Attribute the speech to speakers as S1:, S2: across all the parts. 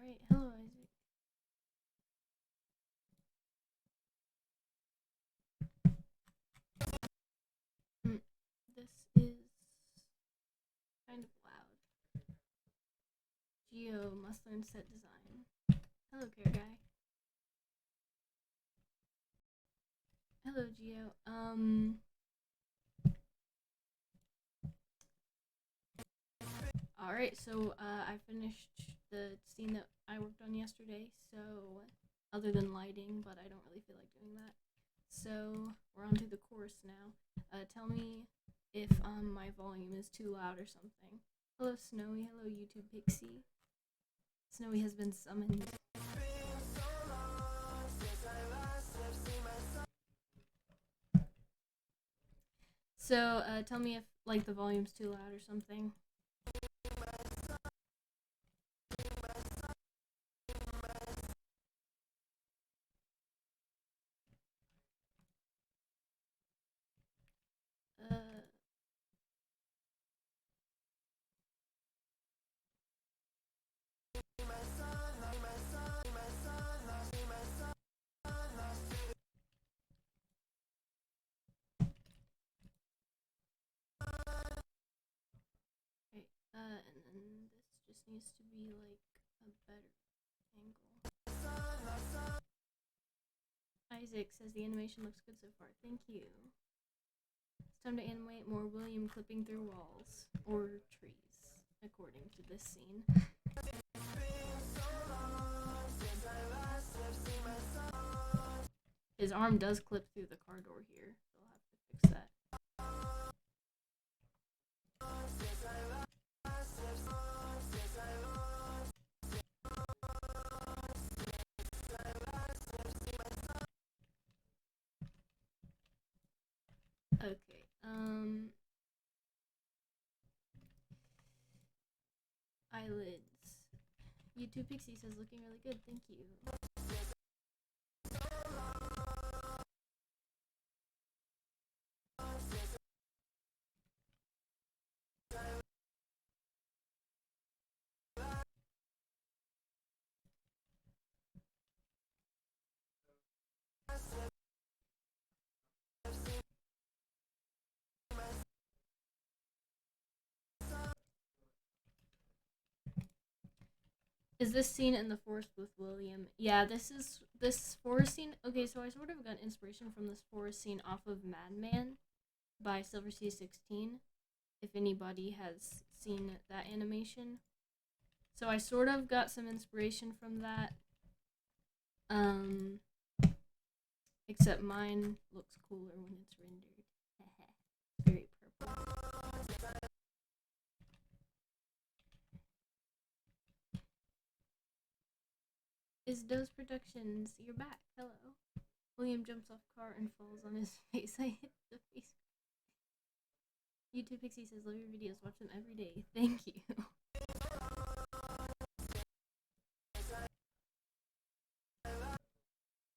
S1: Alright, hello Isaac. This is kind of loud. Geo must learn set design. Hello, care guy. Hello, Geo. Alright, so I finished the scene that I worked on yesterday, so other than lighting, but I don't really feel like doing that. So we're on to the chorus now. Tell me if my volume is too loud or something. Hello, Snowy. Hello, YouTube Pixie. Snowy has been summoned. So tell me if like the volume's too loud or something. Uh, okay, and then this just needs to be like a better angle. Isaac says the animation looks good so far. Thank you. It's time to animate more William clipping through walls or trees, according to this scene. His arm does clip through the car door here. They'll have to fix that. Okay, eyelids. YouTube Pixie says looking really good, thank you. Is this scene in the forest with William? Yeah, this forest scene. Okay, so I sort of got inspiration from this forest scene off of Madman by Silver Sea 16. If anybody has seen that animation, so I sort of got some inspiration from that. Except mine looks cooler when it's rendered. Very purple. Is Doe's Productions, you're back. Hello. William jumps off car and falls on his face. I hit the face. YouTube Pixie says, love your videos, watch them every day. Thank you.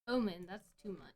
S1: Oh man, that's too much.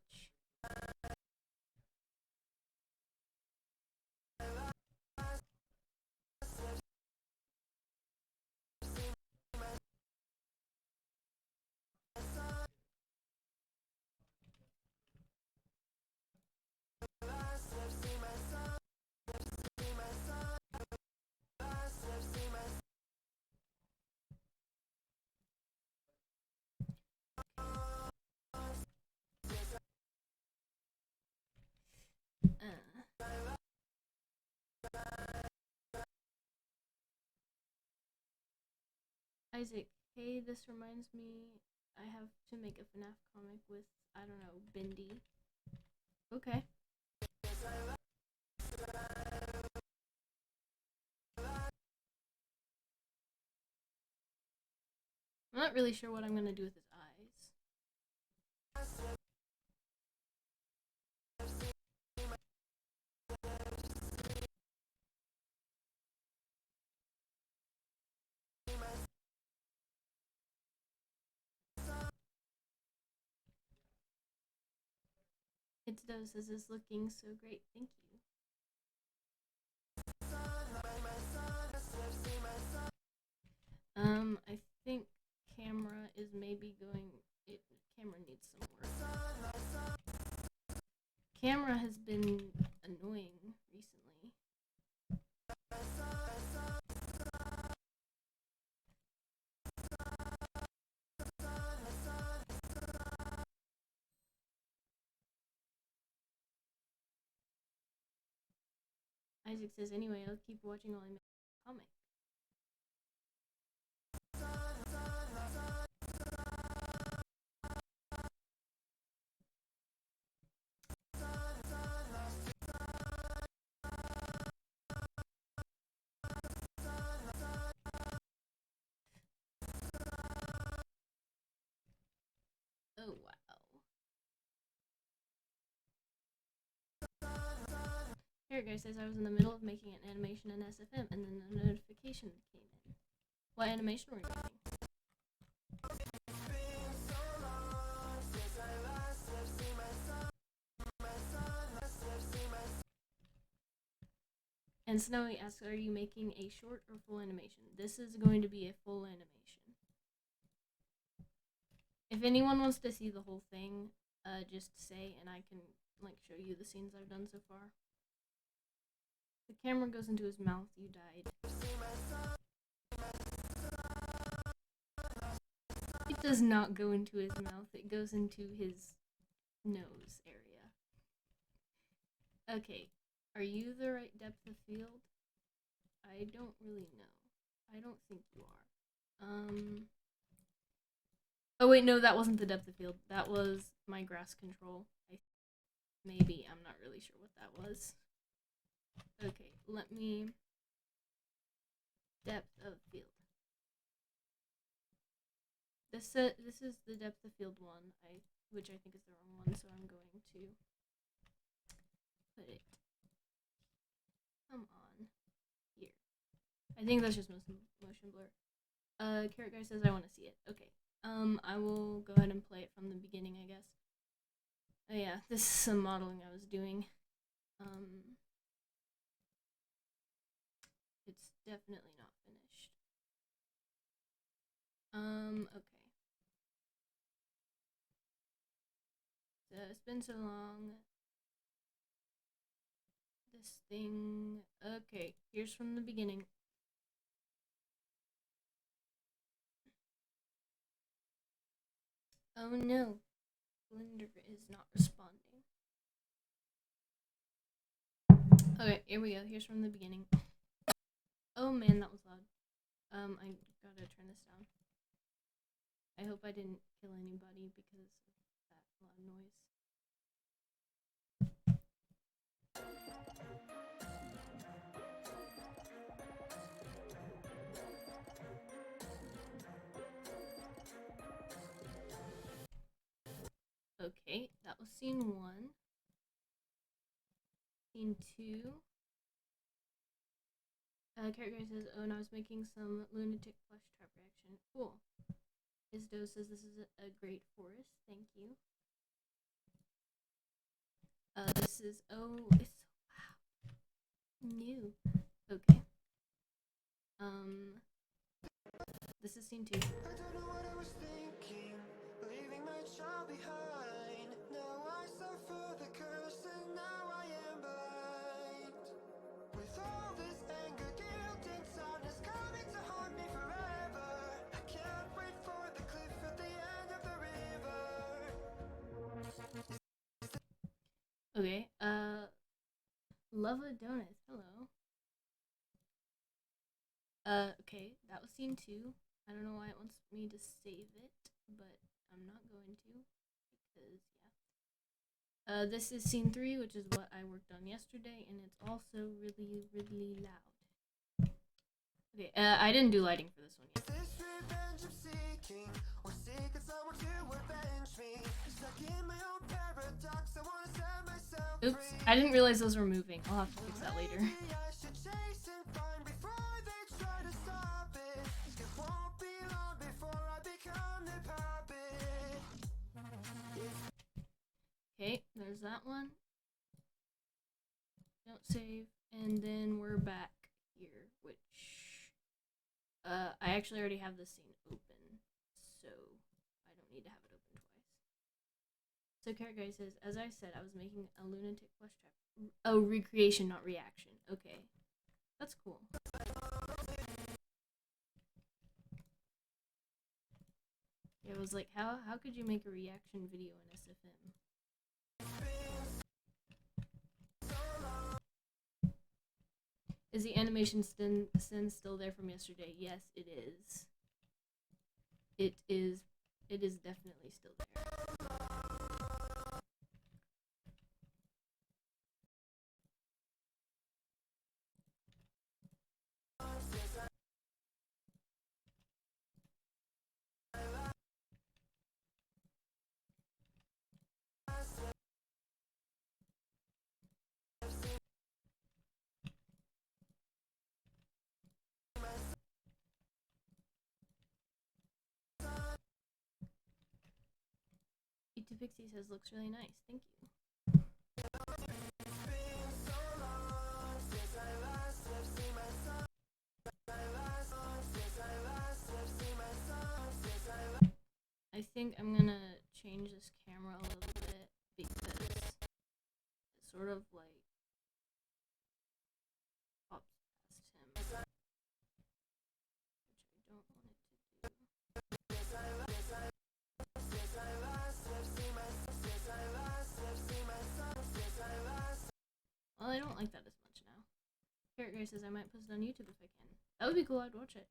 S1: Isaac, hey, this reminds me I have to make a FNAF comic with, I don't know, Bindi. Okay. I'm not really sure what I'm gonna do with his eyes. It does, this is looking so great. Thank you. I think camera is maybe going. Camera needs some work. Camera has been annoying recently. Isaac says, anyway, I'll keep watching while I make a comic. Oh, wow. Here, guy says I was in the middle of making an animation in SFM, and then a notification came in. What animation were you making? And Snowy asks, are you making a short or full animation? This is going to be a full animation. If anyone wants to see the whole thing, just say, and I can like show you the scenes I've done so far. The camera goes into his mouth. You died. It does not go into his mouth. It goes into his nose area. Okay, are you the right depth of field? I don't really know. I don't think you are. Oh wait, no, that wasn't the depth of field. That was my grass control. Maybe, I'm not really sure what that was. Okay, let me... Depth of field. This is the depth of field one, which I think is the wrong one, so I'm going to put it... Come on. Here. I think that's just motion blur. Carrot Guy says I want to see it. Okay. I will go ahead and play it from the beginning, I guess. Oh yeah, this is some modeling I was doing. It's definitely not finished. Okay. So it's been so long. This thing. Okay, here's from the beginning. Oh no, Blender is not responding. Okay, here we go. Here's from the beginning. Oh man, that was loud. I gotta turn this down. I hope I didn't kill anybody because of that loud noise. Okay, that was scene 1. Scene 2. Carrot Guy says, oh, and I was making some lunatic plush trap reaction. Cool. Isdo says this is a great forest. Thank you. This is, oh, it's so loud. New. Okay. This is scene 2. I don't know what I was thinking, leaving my child behind. Now I suffer the curse and now I am blind. With all this anger, guilt, and sadness coming to haunt me forever, I can't wait for the cliff at the end of the river. Okay, Lava Donuts, hello. Okay, that was scene 2. I don't know why it wants me to save it, but I'm not going to, because, yeah. This is scene 3, which is what I worked on yesterday, and it's also really, really loud. Okay, I didn't do lighting for this one yet. Oops, I didn't realize those were moving. I'll have to fix that later. Okay, there's that one. Don't save. And then we're back here, which I actually already have this scene open. so I don't need to have it open twice. So Carrot Guy says, as I said, I was making a lunatic plush trap. Oh, recreation, not reaction. Okay. That's cool. Yeah, it was like, how could you make a reaction video in SFM? Is the animation sin still there from yesterday? Yes, it is. It is definitely still there. E2 Pixie says, looks really nice. Thank you. I think I'm gonna change this camera a little bit because it sort of like pops past him, which I don't want it to do. Well, I don't like that as much now. Carrot Guy says I might post it on YouTube if I can. That would be cool, I'd watch it.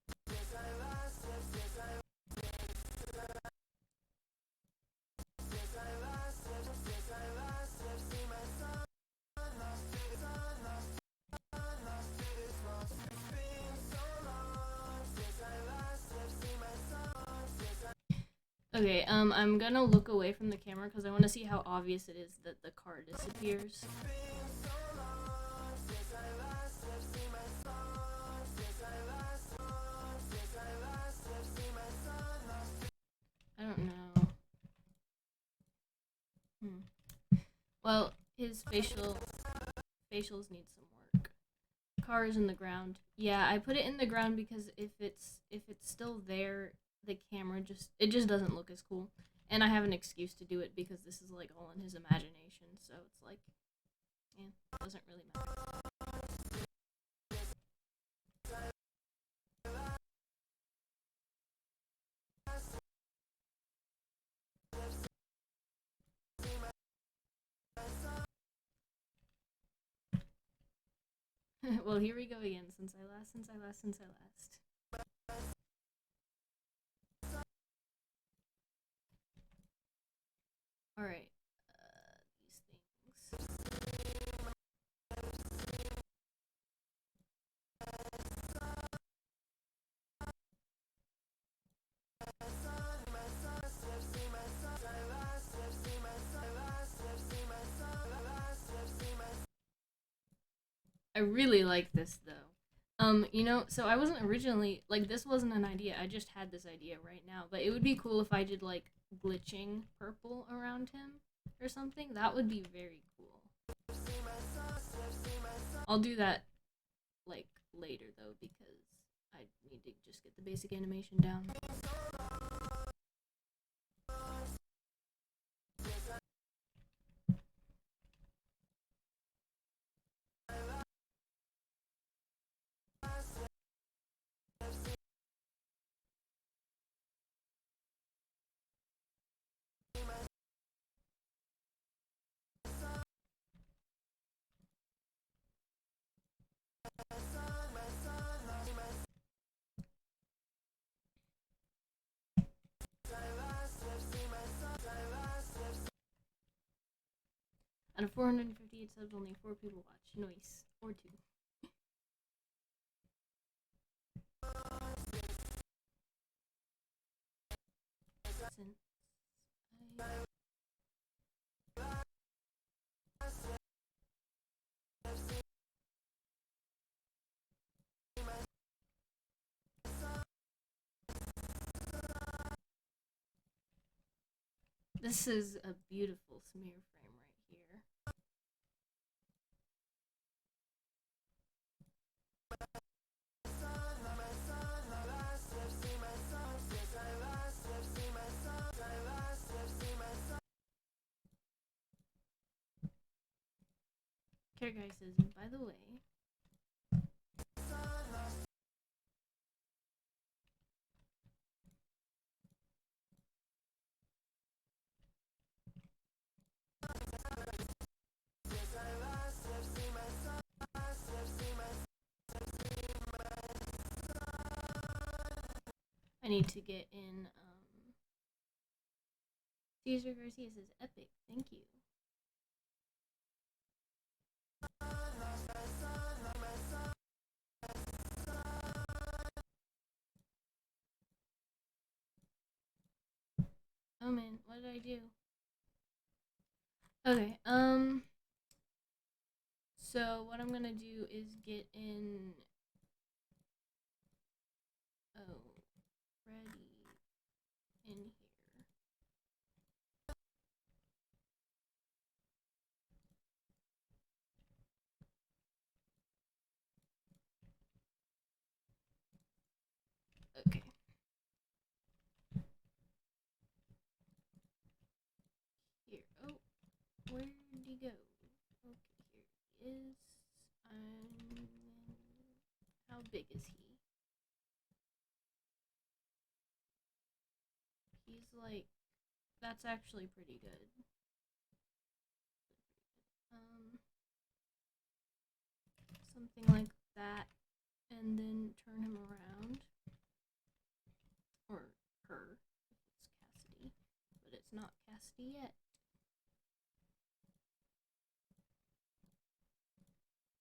S1: Okay, I'm gonna look away from the camera because I want to see how obvious it is that the car disappears. I don't know. Well, his facials need some work. Car is in the ground. Yeah, I put it in the ground because if it's still there, the camera just doesn't look as cool. And I have an excuse to do it because this is like all in his imagination, so it's like, yeah, it doesn't really matter. Well, here we go again. Since I last. All right. These things. I really like this though. You know, so I wasn't originally like this wasn't an idea. I just had this idea right now. But it would be cool if I did like glitching purple around him or something. That would be very cool. I'll do that like later though because I need to just get the basic animation down. Out of 458 subs, only 4 people watch. Nice. Or 2. This is a beautiful smear frame right here. Care Guy says, by the way, I need to get in. Caesar Garcia says, epic, thank you. Oh man, what did I do? Okay, so what I'm gonna do is get in. Oh, ready in here. Okay. Here. Oh, where did he go? Okay, here he is. How big is he? He's like, that's actually pretty good. Something like that, and then turn him around. Or her, if it's Cassidy. But it's not Cassidy yet.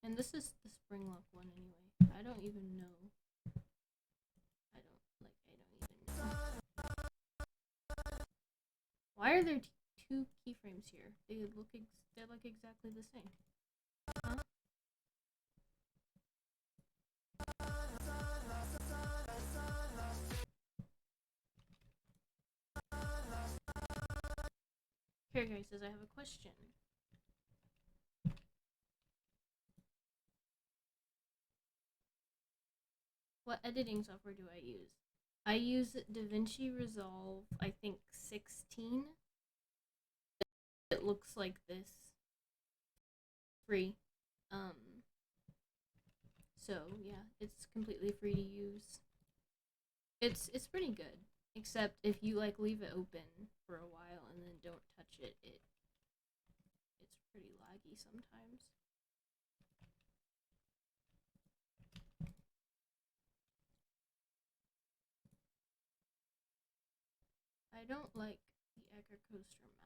S1: And this is the Springlock one anyway. I don't even know. I don't even know. Why are there two keyframes here? They're like exactly the same. Huh? Here, guys, says I have a question. What editing software do I use? I use DaVinci Resolve, I think 16. It looks like this. Free. So yeah, it's completely free to use. It's pretty good. Except if you like leave it open for a while and then don't touch it, it's pretty laggy sometimes. I don't like the Echo Coaster mouths.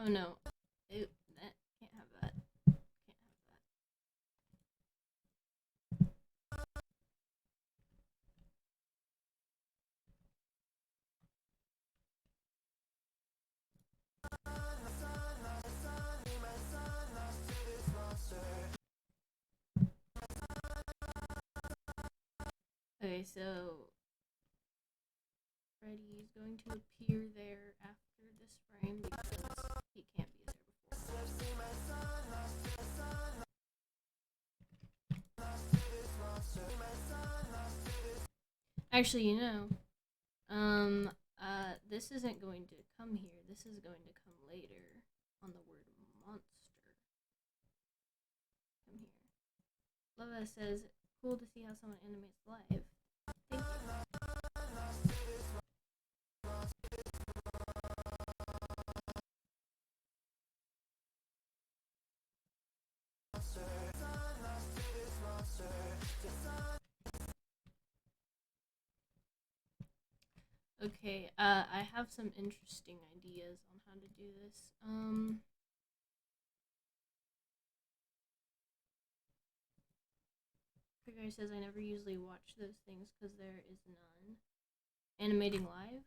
S1: Oh no, that can't have that. Can't have that. Okay, so Freddy is going to appear there after this frame because he can't be there before. Actually, this isn't going to come here. This is going to come later on the word monster. Come here. Lova says, cool to see how someone animates live. Thank you. Okay, I have some interesting ideas on how to do this. The guy says I never usually watch those things because there is none. Animating live?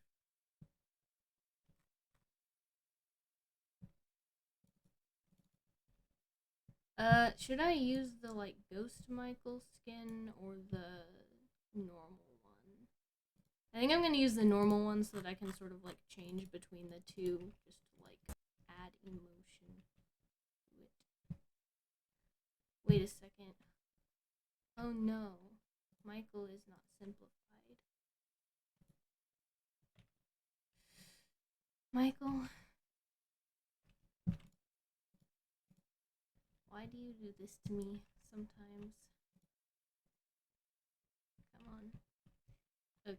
S1: Should I use the, like, Ghost Michael skin or the normal one? I think I'm gonna use the normal one so that I can sort of, like, change between the two, just to, like, add emotion. Wait a second. Oh no. Michael is not simplified. Michael. Why do you do this to me sometimes? Come on. Okay.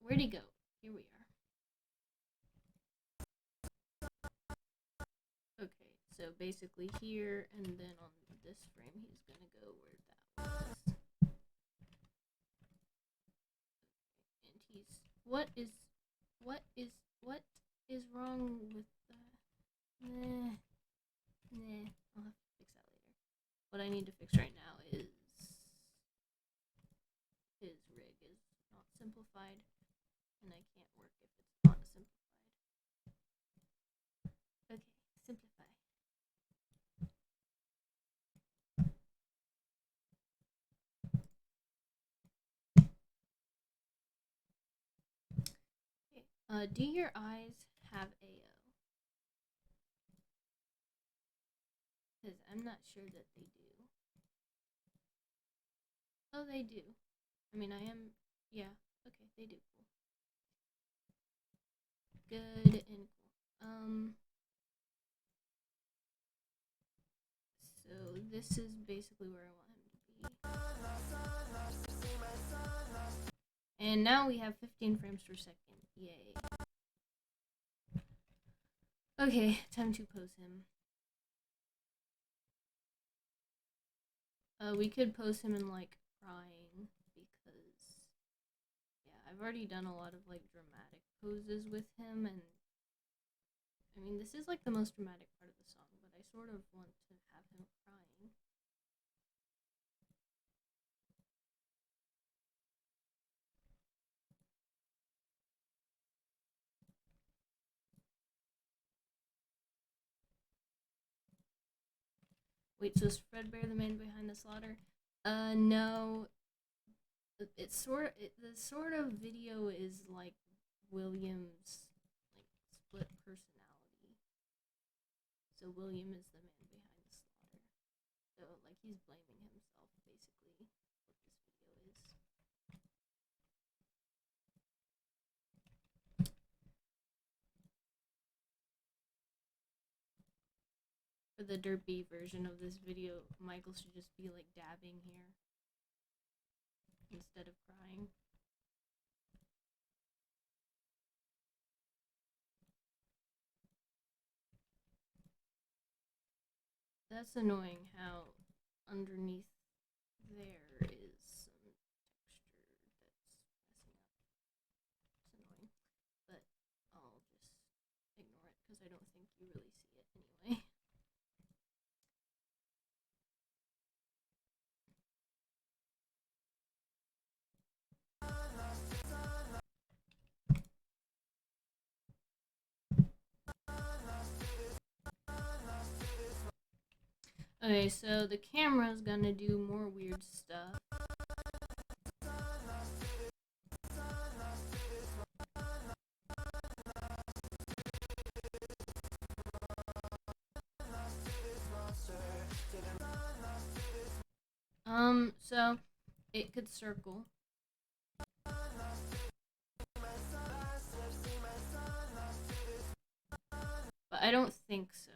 S1: Where'd he go? Here we are. Okay, so basically here, and then on this frame, he's gonna go where that was. And he's... What is wrong with that? Nah. I'll have to fix that later. What I need to fix right now is his rig is not simplified, and I can't work if it's not simplified. Okay, simplify. Okay. Do your eyes have AO? Because I'm not sure that they do. Oh, they do. I mean, I am... Yeah, okay, they do. Cool. Good and cool. So this is basically where I want him to be. And now we have 15 frames per second. Yay. Okay, time to pose him. We could pose him in, like, crying, because, yeah, I've already done a lot of, like, dramatic poses with him, and, I mean, this is, like, the most dramatic part of the song, but I sort of want to have him crying. Wait, so is Fredbear the man behind the slaughter? No. The sort of video is like William's like split personality. So William is the man behind the slaughter. So like he's blaming himself basically. What this video is. For the derpy version of this video, Michael should just be like dabbing here instead of crying. That's annoying how underneath there is some texture that's messing up. It's annoying. But I'll just ignore it because I don't think you really see it anyway. Okay, so the camera's gonna do more weird stuff. So it could circle. But I don't think so.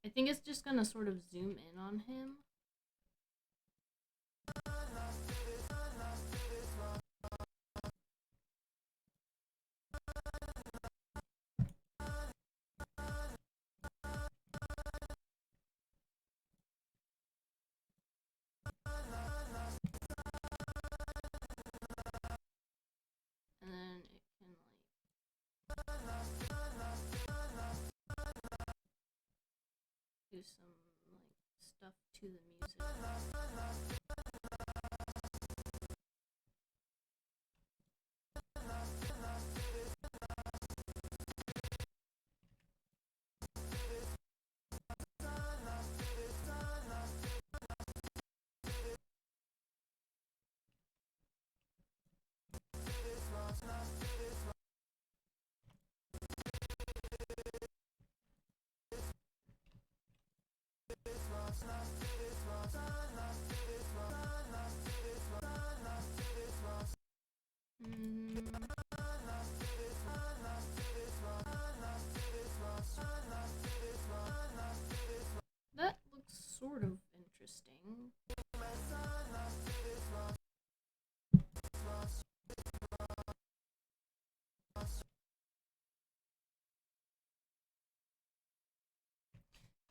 S1: I think it's just gonna sort of zoom in on him. And then it can like do some like stuff to the music.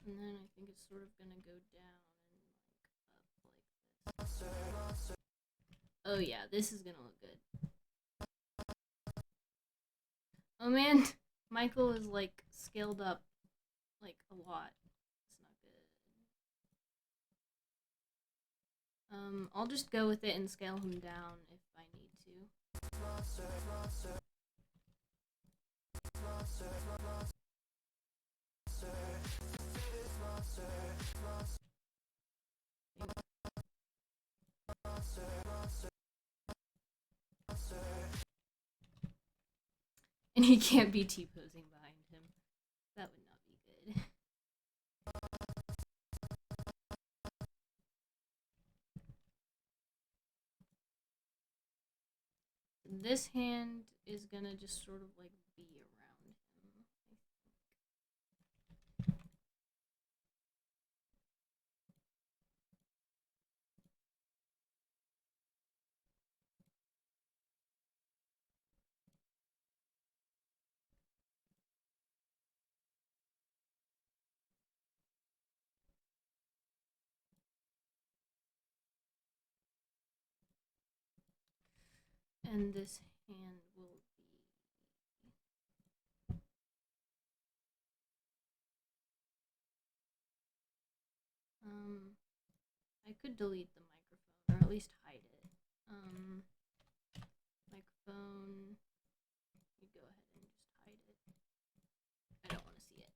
S1: And then I think it's sort of gonna go down and like up like this. Oh yeah, this is gonna look good. Oh man, Michael is like scaled up like a lot. It's not good. I'll just go with it and scale him down if I need to. And he can't be T-posing behind him. That would not be good. This hand is gonna just sort of like be around him, I think. And this hand will be I could delete the microphone, or at least hide it. Microphone, you go ahead and just hide it. I don't want to see it.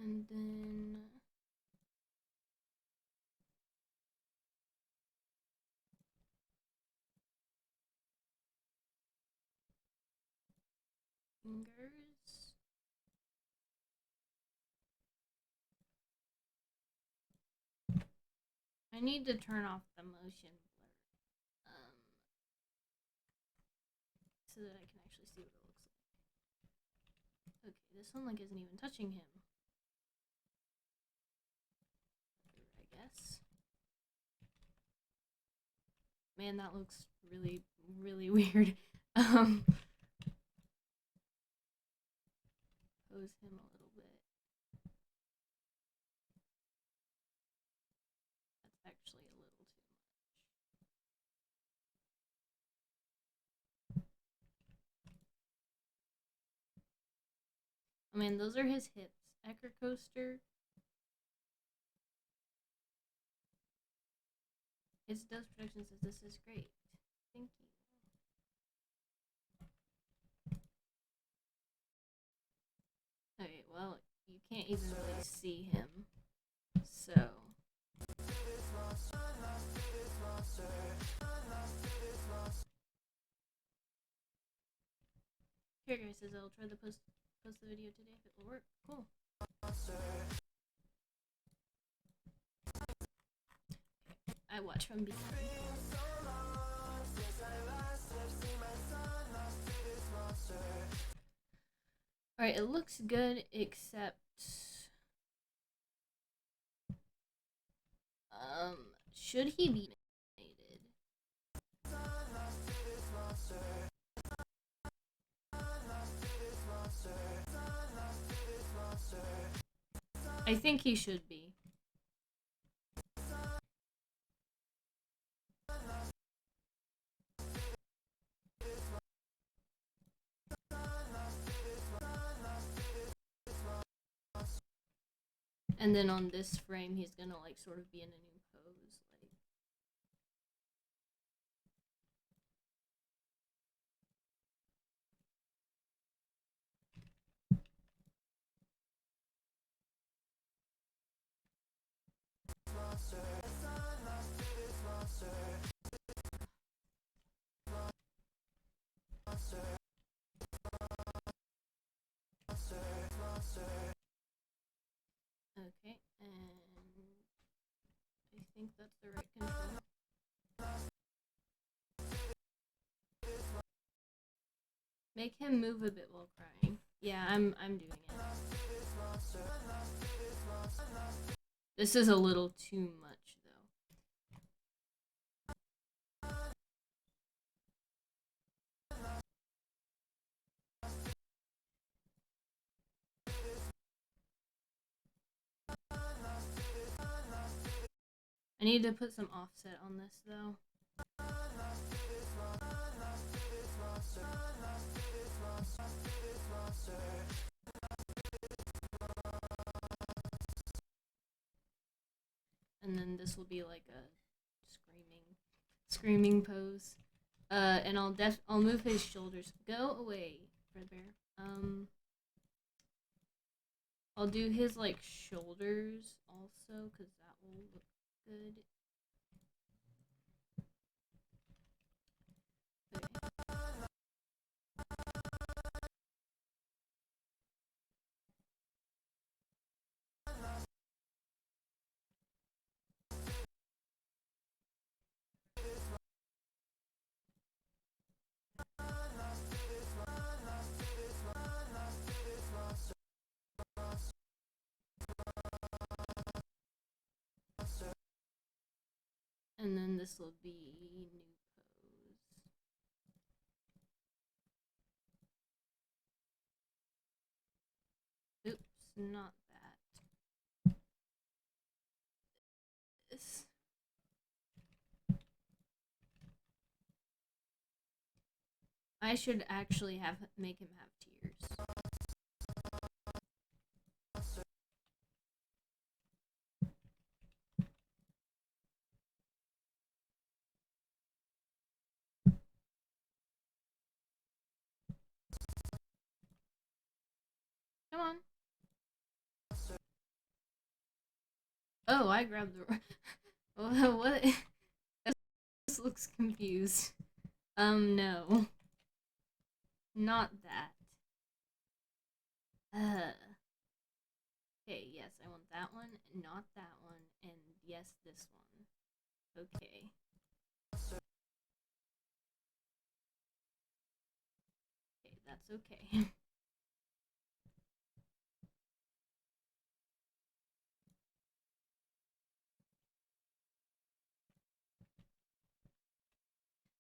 S1: And then fingers. I need to turn off the motion blur, so that I can actually see what it looks like. Okay, this one like isn't even touching him. I guess. Man, that looks really, really weird. Pose him a little bit. That's actually a little too much. I mean, those are his hips. Ecker Coaster. His dose production says this is great. Thank you. Okay, well, you can't even really see him. So. Here, guys says I'll try to post the video today if it will work. Cool. I watch from beginning. Alright, it looks good, except should he be animated? I think he should be. And then on this frame, he's gonna like sort of be in a new pose, like. Okay, and I think that's the right control. Make him move a bit while crying. Yeah, I'm doing it. This is a little too much, though. I need to put some offset on this, though. And then this will be like a screaming pose. And I'll move his shoulders. Go away, Fredbear. I'll do his like shoulders also, because that will look good. Okay. And then this will be new pose. Oops, not that. This. I should actually make him have tears. Come on. Oh, I grabbed the. What? This looks confused. No. Not that. Okay, yes, I want that one, not that one, and yes, this one. Okay. Okay, that's okay.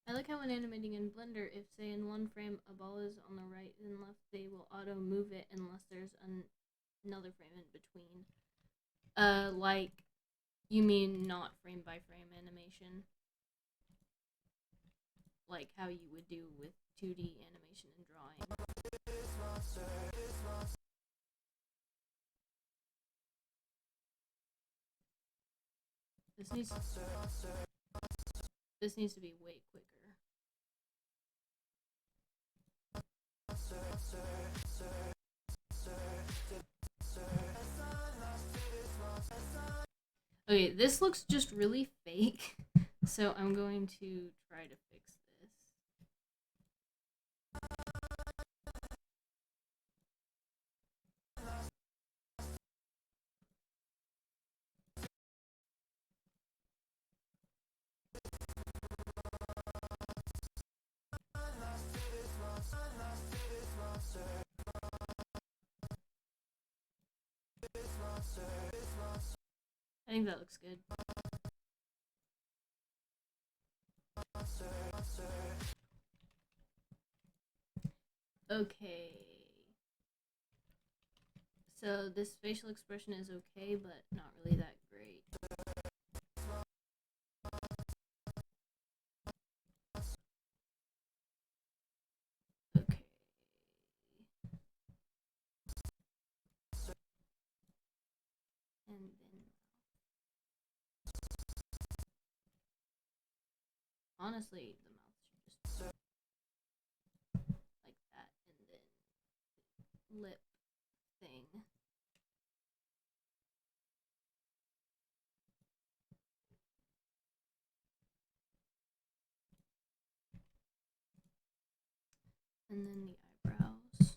S1: I like how when animating in Blender, if say in one frame a ball is on the right and left, they will auto move it unless there's another frame in between. Like, you mean not frame by frame animation? Like how you would do with 2D animation and drawing. This needs to be way quicker. Okay, this looks just really fake, so I'm going to try to fix this. I think that looks good. Okay. So this facial expression is okay, but not really that great. Okay. And then honestly, the mouth should just like that, and then lip thing. And then the eyebrows.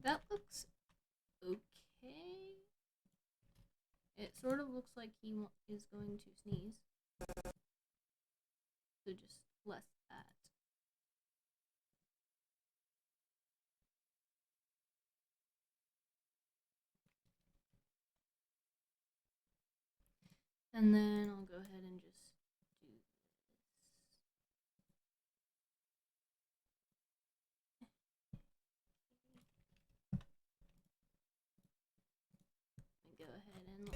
S1: That looks okay. It sort of looks like he is going to sneeze. So just less that. And then I'll go ahead and just do this. And go ahead and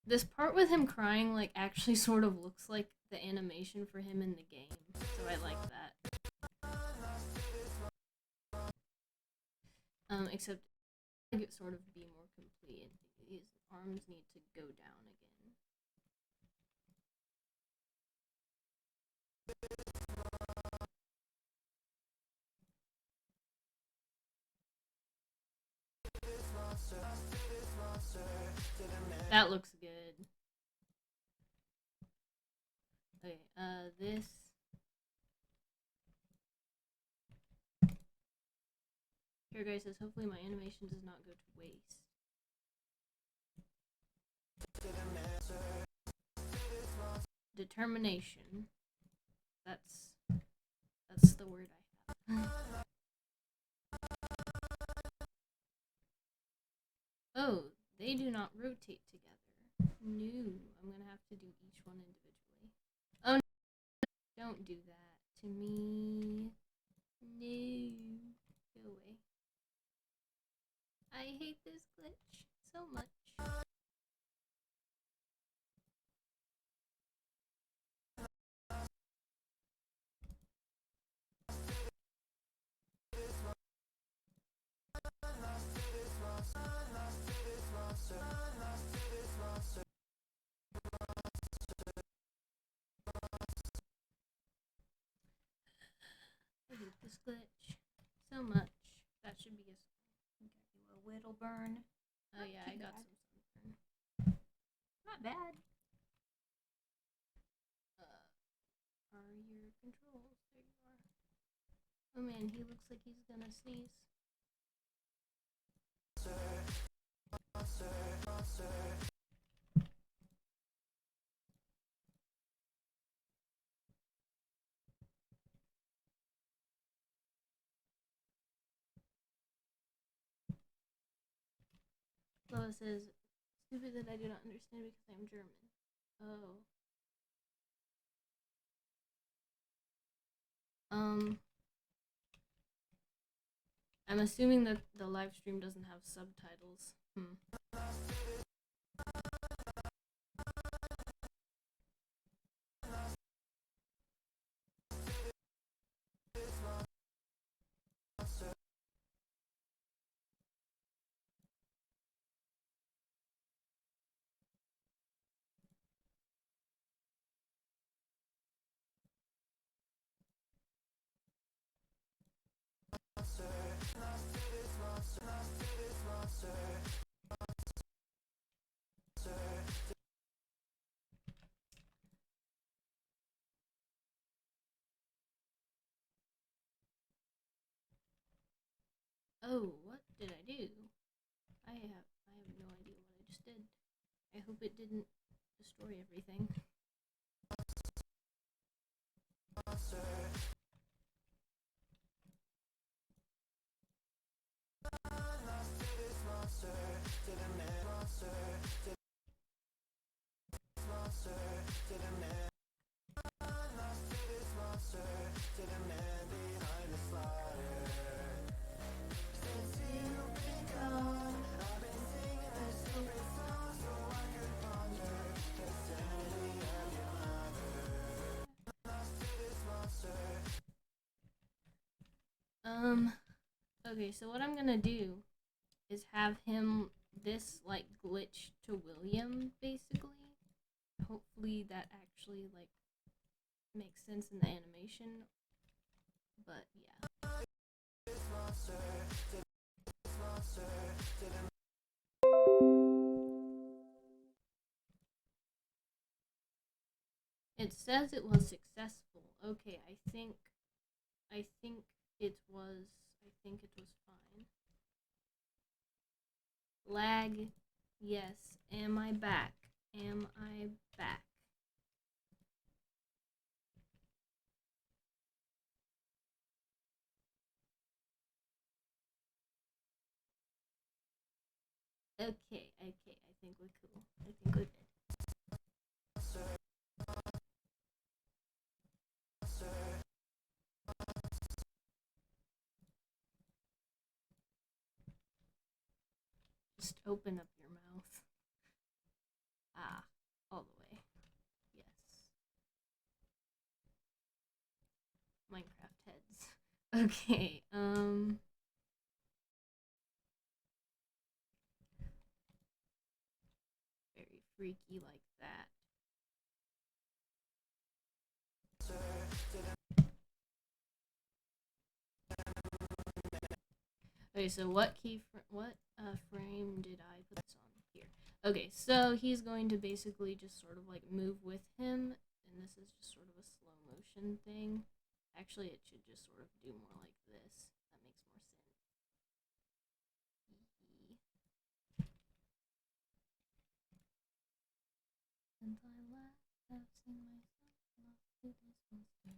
S1: this part with him crying like actually sort of looks like the animation for him in the game, so I like that. Except I think it sort of be more complete. His arms need to go down again. That looks good. Okay, this. Here, guys, says hopefully my animation does not go to waste. Determination. That's the word I have. Oh, they do not rotate together. No, I'm gonna have to do each one individually. Oh, no, don't do that to me. No, go away. I hate this glitch so much. I hate this glitch so much. That should be a whittle burn. Oh yeah, I got some sunburn. Not bad. Are your controls? There you are. Oh man, he looks like he's gonna sneeze. Lois says, stupid that I do not understand because I'm German. Oh. I'm assuming that the live stream doesn't have subtitles. Oh, what did I do? I have no idea what I just did. I hope it didn't destroy everything. Okay, so what I'm gonna do is have him this like glitch to William, basically. Hopefully that actually like makes sense in the animation. But yeah. It says it was successful. Okay, I think it was fine. Lag. Yes. Am I back? Am I back? Okay, I think we're cool. I think we're good. Just open up your mouth. Ah, all the way. Yes. Minecraft heads. Okay, very freaky like that. Okay, so what frame did I put this on here? Okay, so he's going to basically just sort of like move with him, and this is just sort of a slow motion thing. Actually, it should just sort of do more like this. That makes more sense. And I laugh, have seen myself lost to this monster.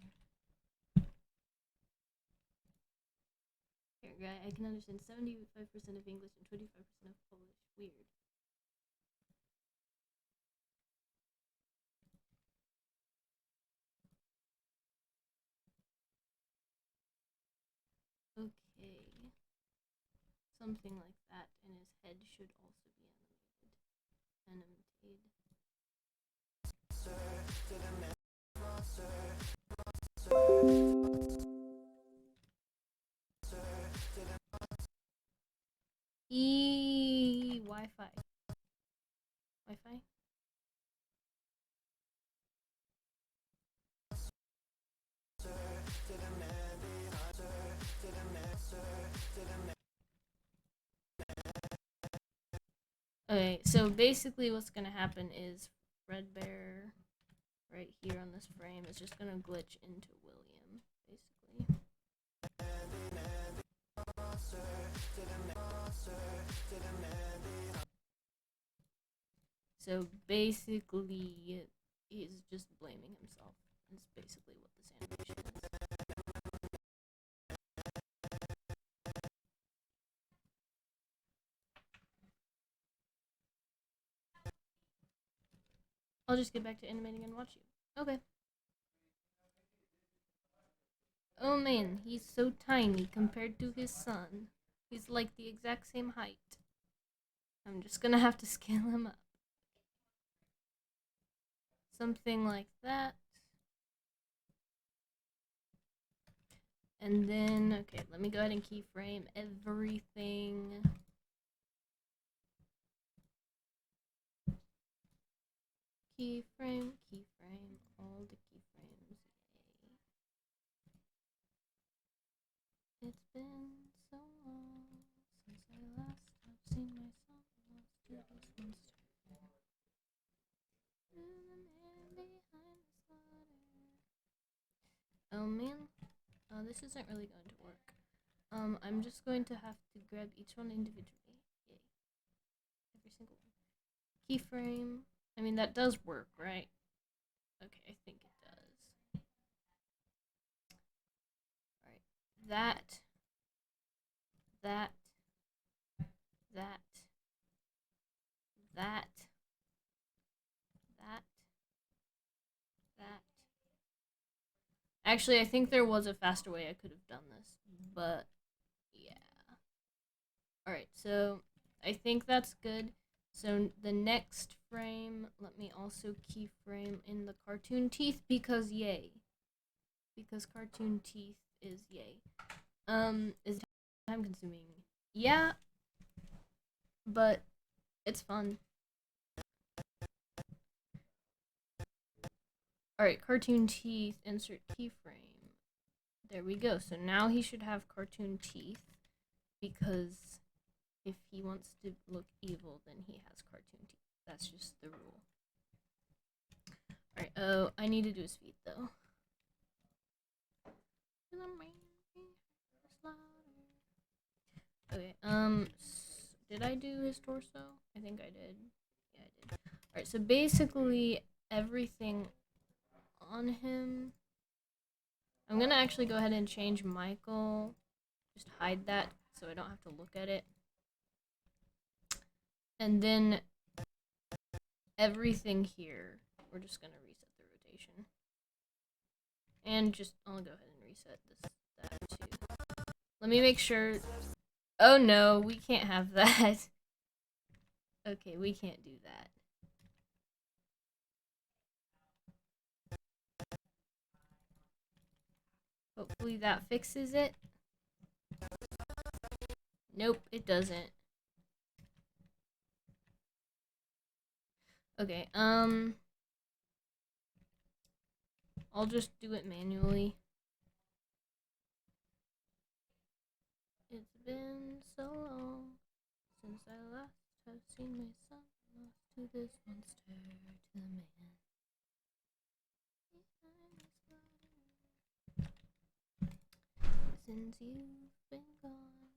S1: Here, guy, I can understand 75% of English and 25% of Polish. Weird. Okay. Something like that, and his head should also be animated. Wi-Fi. Wi-Fi? Okay, so basically what's gonna happen is Fredbear right here on this frame is just gonna glitch into William, basically. So basically he's just blaming himself. That's basically what this animation is. I'll just get back to animating and watch you. Okay. Oh man, he's so tiny compared to his son. He's like the exact same height. I'm just gonna have to scale him up. Something like that. And then, okay, let me go ahead and keyframe everything. Keyframe, all the keyframes. Yay. It's been so long since I last have seen myself lost to this monster. The man behind the slaughter. Oh man, this isn't really going to work. I'm just going to have to grab each one individually. Yay. Every single one. Keyframe. I mean, that does work, right? Okay, I think it does. Alright. That. That. That. That. Actually, I think there was a faster way I could have done this, but yeah. Alright, so I think that's good. So the next frame, let me also keyframe in the cartoon teeth because yay. Because cartoon teeth is yay. Is time consuming. Yeah, but it's fun. Alright, cartoon teeth, insert keyframe. There we go. So now he should have cartoon teeth because if he wants to look evil, then he has cartoon teeth. That's just the rule. Alright, oh, I need to do his feet though. Okay, did I do his torso? I think I did. Yeah, I did. Alright, so basically everything on him. I'm gonna actually go ahead and change Michael. Just hide that so I don't have to look at it. And then everything here, we're just gonna reset the rotation. And just, I'll go ahead and reset that too. Let me make sure. Oh no, we can't have that. Okay, we can't do that. Hopefully that fixes it. Nope, it doesn't. Okay, I'll just do it manually. It's been so long since I last have seen my son lost to this monster, to the man. Since you've been gone,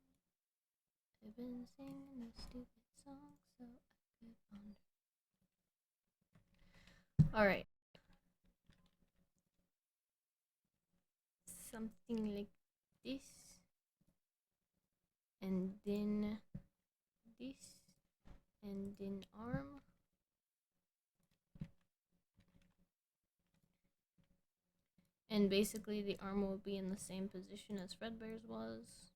S1: I've been singing this stupid song so I could ponder. Alright. Something like this. And then this. And then arm. And basically the arm will be in the same position as Fredbear's was.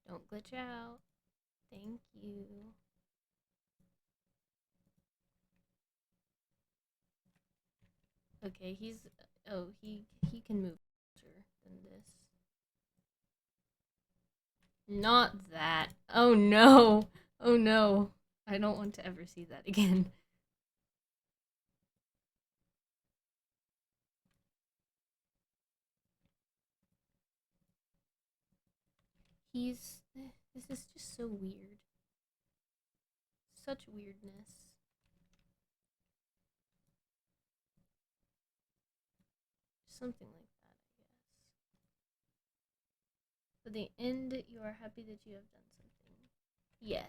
S1: Don't glitch out. Thank you. Okay, he can move faster than this. Not that. Oh no. Oh no. I don't want to ever see that again. This is just so weird. Such weirdness. Something like that, I guess. For the end, you are happy that you have done something. Yes.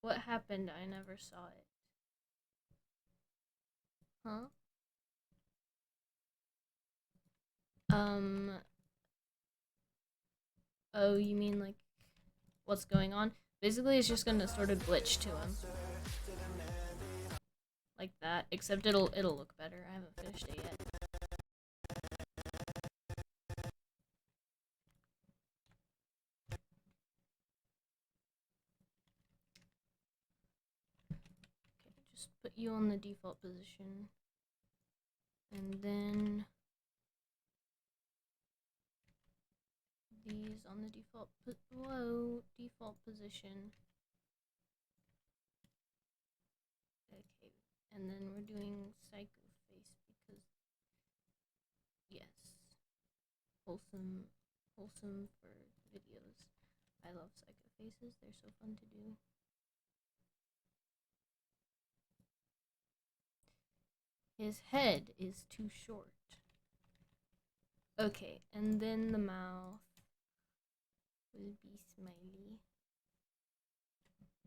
S1: What happened? I never saw it. Huh? Oh, you mean like what's going on? Basically, it's just gonna sort of glitch to him. Like that, except it'll look better. I haven't finished it yet. Okay, just put you on the default position. And then these on the default default position. Okay, and then we're doing psycho face because yes, wholesome for videos. I love psycho faces. They're so fun to do. His head is too short. Okay, and then the mouth will be smiley.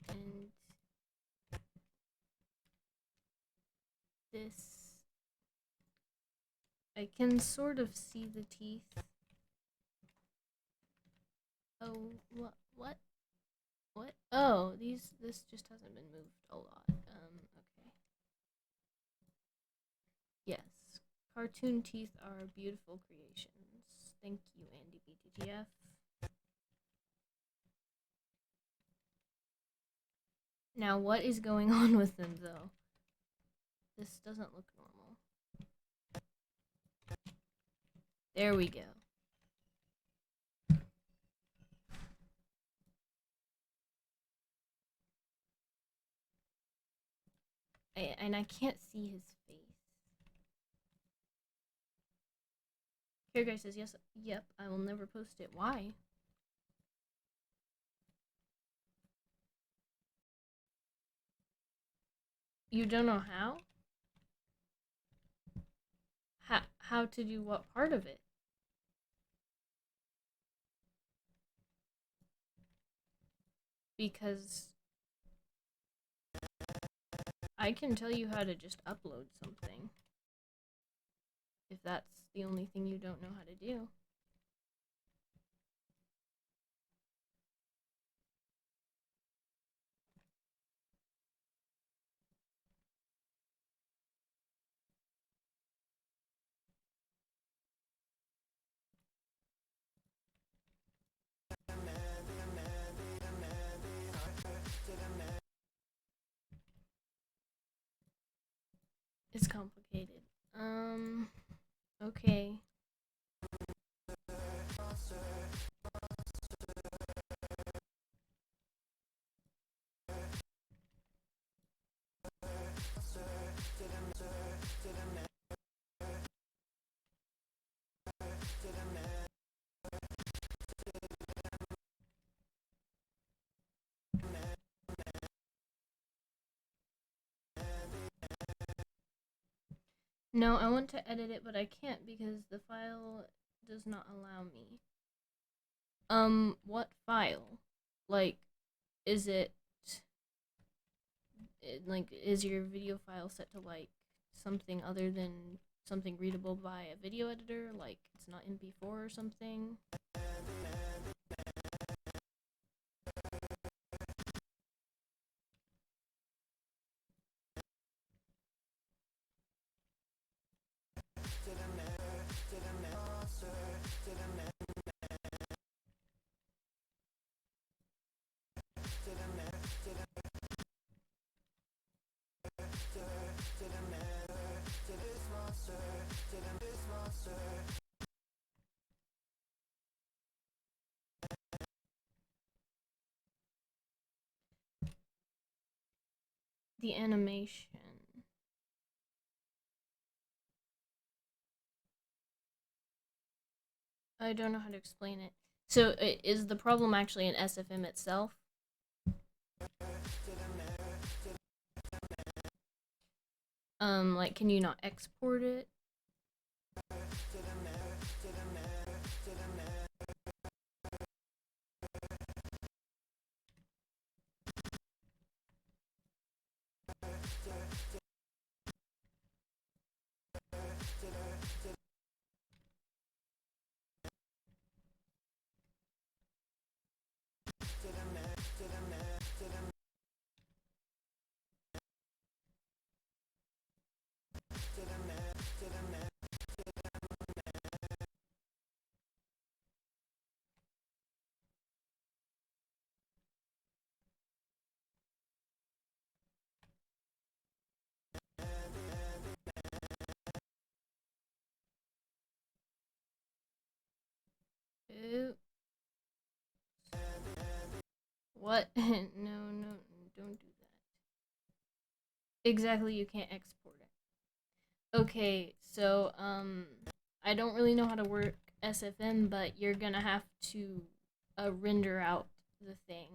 S1: And this, I can sort of see the teeth. Oh, what? Oh, this just hasn't been moved a lot. Okay. Yes, cartoon teeth are beautiful creations. Thank you, Andy BTGF. Now, what is going on with them, though? This doesn't look normal. There we go. And I can't see his face. Here guy says, yes, yep, I will never post it. Why? You don't know how? How to do what part of it? Because I can tell you how to just upload something. If that's the only thing you don't know how to do. It's complicated. Okay. No, I want to edit it, but I can't because the file does not allow me. What file? Like, is like, is your video file set to, like, something other than something readable by a video editor? Like, it's not MP4 or something? The animation. I don't know how to explain it. So, is the problem actually in SFM itself? Like, can you not export it? Ooh. What? No, no, don't do that. Exactly, you can't export it. Okay, so, I don't really know how to work SFM, but you're gonna have to, render out the thing.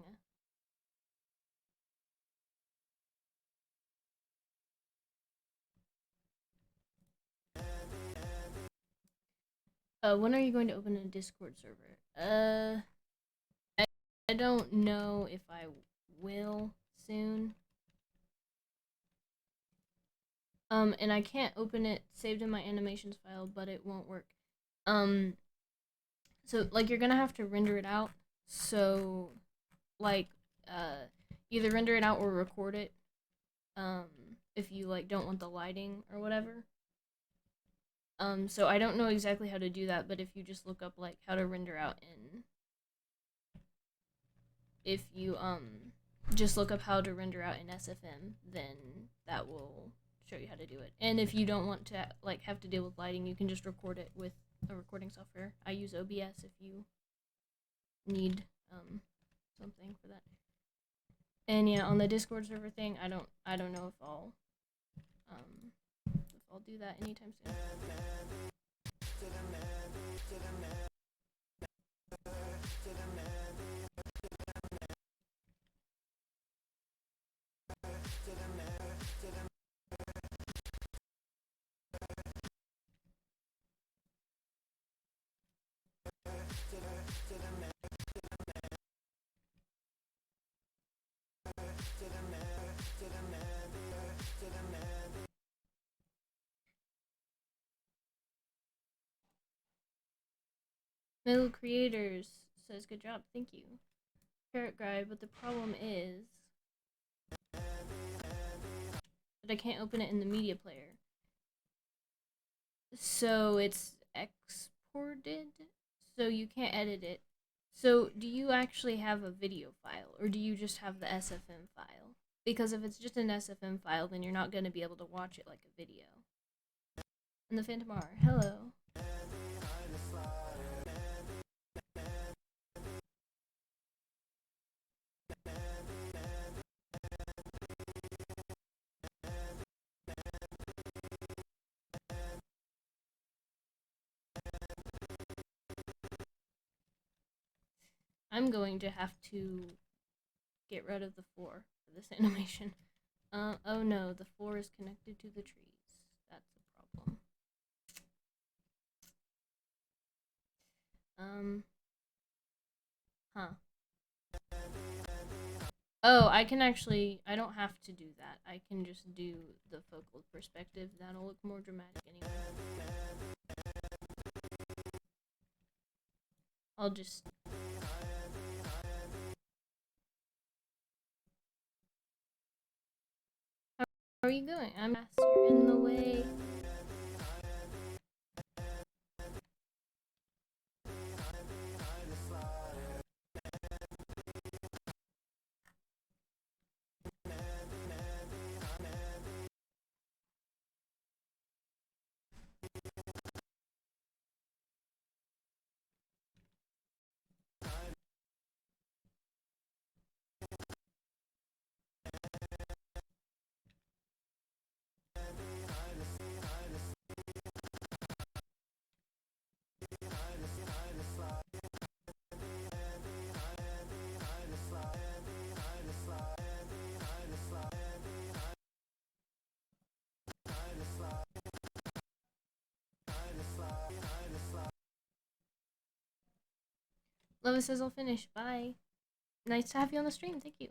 S1: When are you going to open a Discord server? I don't know if I will soon. And I can't open it saved in my animations file, but it won't work. So, like, you're gonna have to render it out. So, like, either render it out or record it. If you, like, don't want the lighting or whatever. So I don't know exactly how to do that, but if you just look up, like, how to render out in, if you, just look up how to render out in SFM, then that will show you how to do it. And if you don't want to, like, have to deal with lighting, you can just record it with a recording software. I use OBS if you need, something for that. And yeah, on the Discord server thing, I don't know if I'll do that anytime soon. Middle Creators says, good job, thank you. Carrot Guy, but the problem is that I can't open it in the media player. So it's exported, so you can't edit it. So do you actually have a video file, or do you just have the SFM file? Because if it's just an SFM file, then you're not going to be able to watch it like a video. And the Phantom R, hello. I'm going to have to get rid of the 4 for this animation. Oh no, the 4 is connected to the trees. That's a problem. Huh. Oh, I can actually, I don't have to do that. I can just do the focal perspective. That'll look more dramatic anyway. I'll just... How are you going? You're in the way. Lova says I'll finish. Bye. Nice to have you on the stream. Thank you.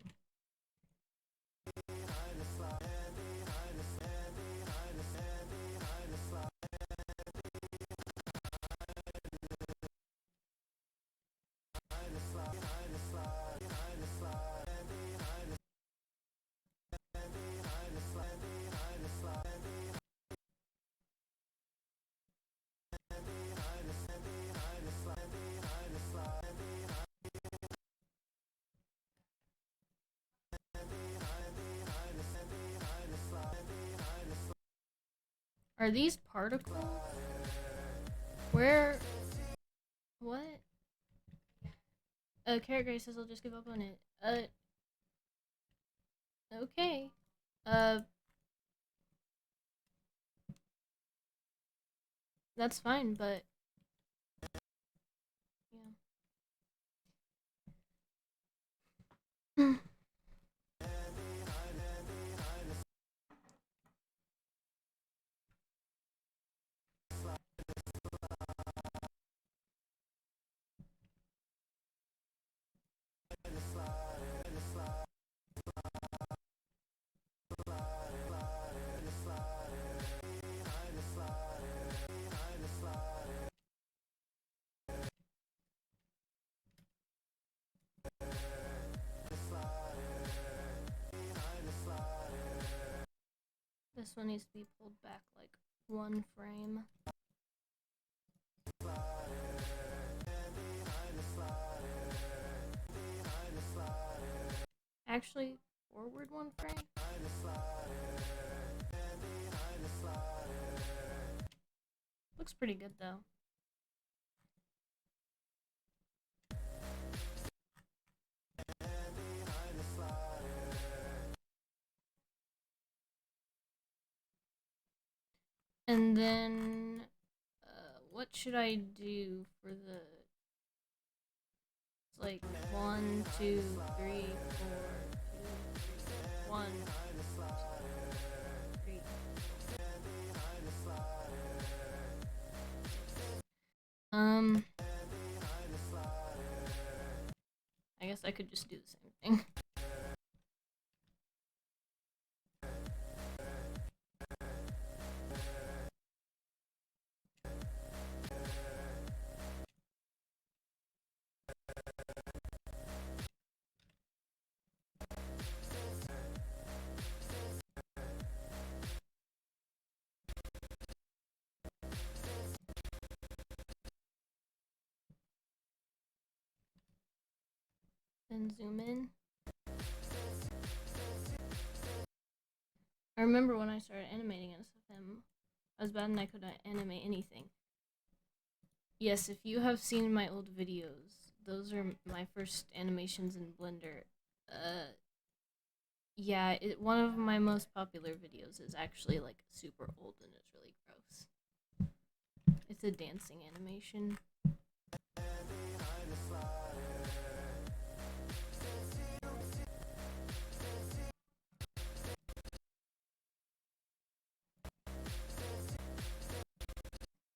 S1: Are these particles? Where? What? Carrot Gray says I'll just give up on it. Okay. That's fine, but... Yeah. This one needs to be pulled back like 1 frame. Actually, forward 1 frame. Looks pretty good though. And then, what should I do for the... It's like 1, 2, 3, 4, 2, 1, 2, 3. I guess I could just do the same thing. and zoom in. I remember when I started animating and stuff, I was bad and I couldn't animate anything. Yes, if you have seen my old videos, those are my first animations in Blender. Yeah, one of my most popular videos is actually like super old and it's really gross. It's a dancing animation.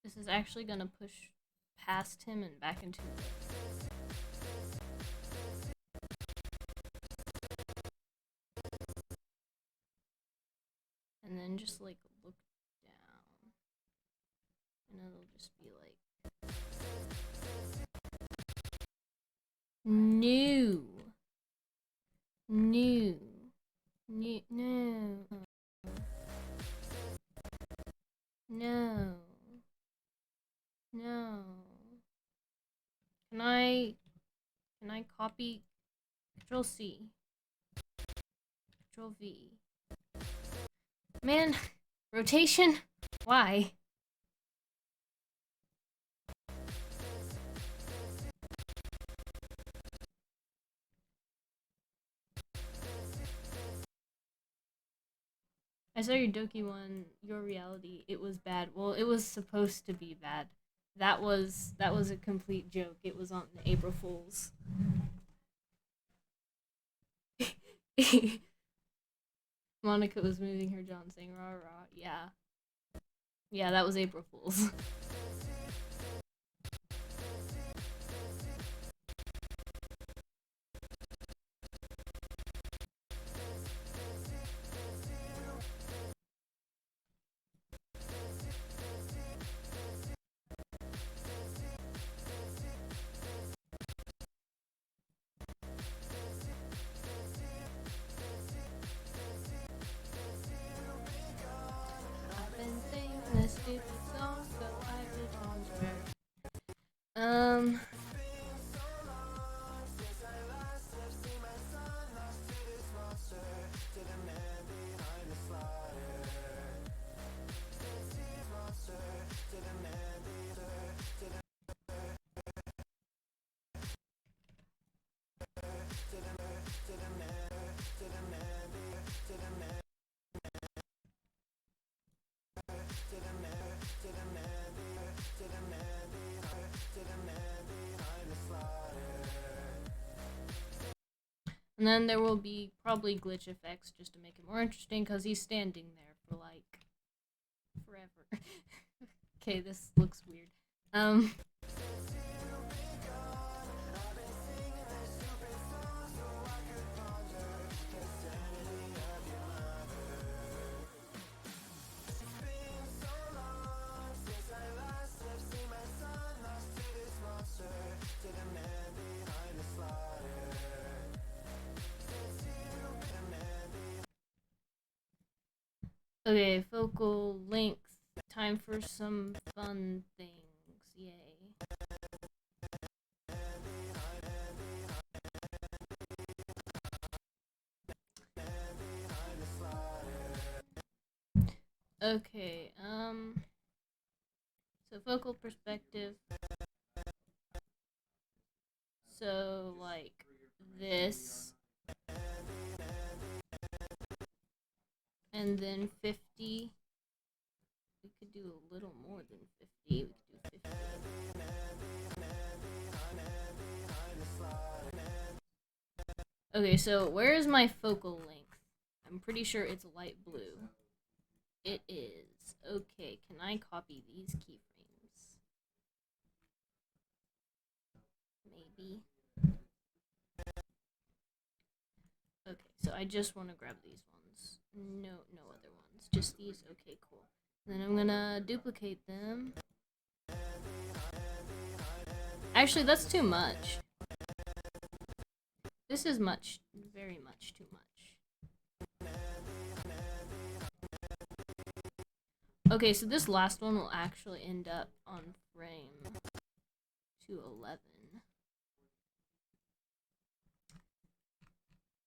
S1: This is actually gonna push past him and back into the... And then just like look down. And it'll just be like... No. No. No. No. No. No. Can I copy? Control C. Control V. Man, rotation? Why? I saw your Doki one, Your Reality. It was bad. Well, it was supposed to be bad. That was a complete joke. It was on the April Fools. Monica was moving her jaw and saying rah rah. Yeah. Yeah, that was April Fools. I've been singing this stupid song, so I belong to her. And then there will be probably glitch effects just to make it more interesting because he's standing there for like forever. Okay, this looks weird. Okay, focal length. Time for some fun things. Yay. Okay, so focal perspective. So, like, this. And then 50. We could do a little more than 50. We could do 50. Okay, so where is my focal length? I'm pretty sure it's light blue. It is. Okay, can I copy these keyframes? Maybe. Okay, so I just want to grab these ones. No other ones. Just these. Okay, cool. Then I'm gonna duplicate them. Actually, that's too much. This is much, very much too much. Okay, so this last one will actually end up on frame 211.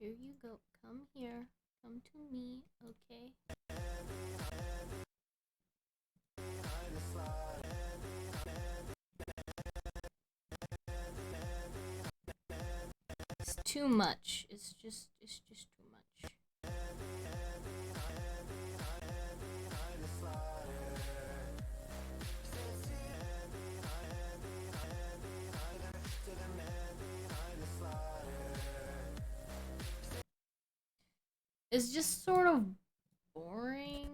S1: Here you go. Come here. Come to me, okay? It's too much. It's just too much. It's just sort of boring.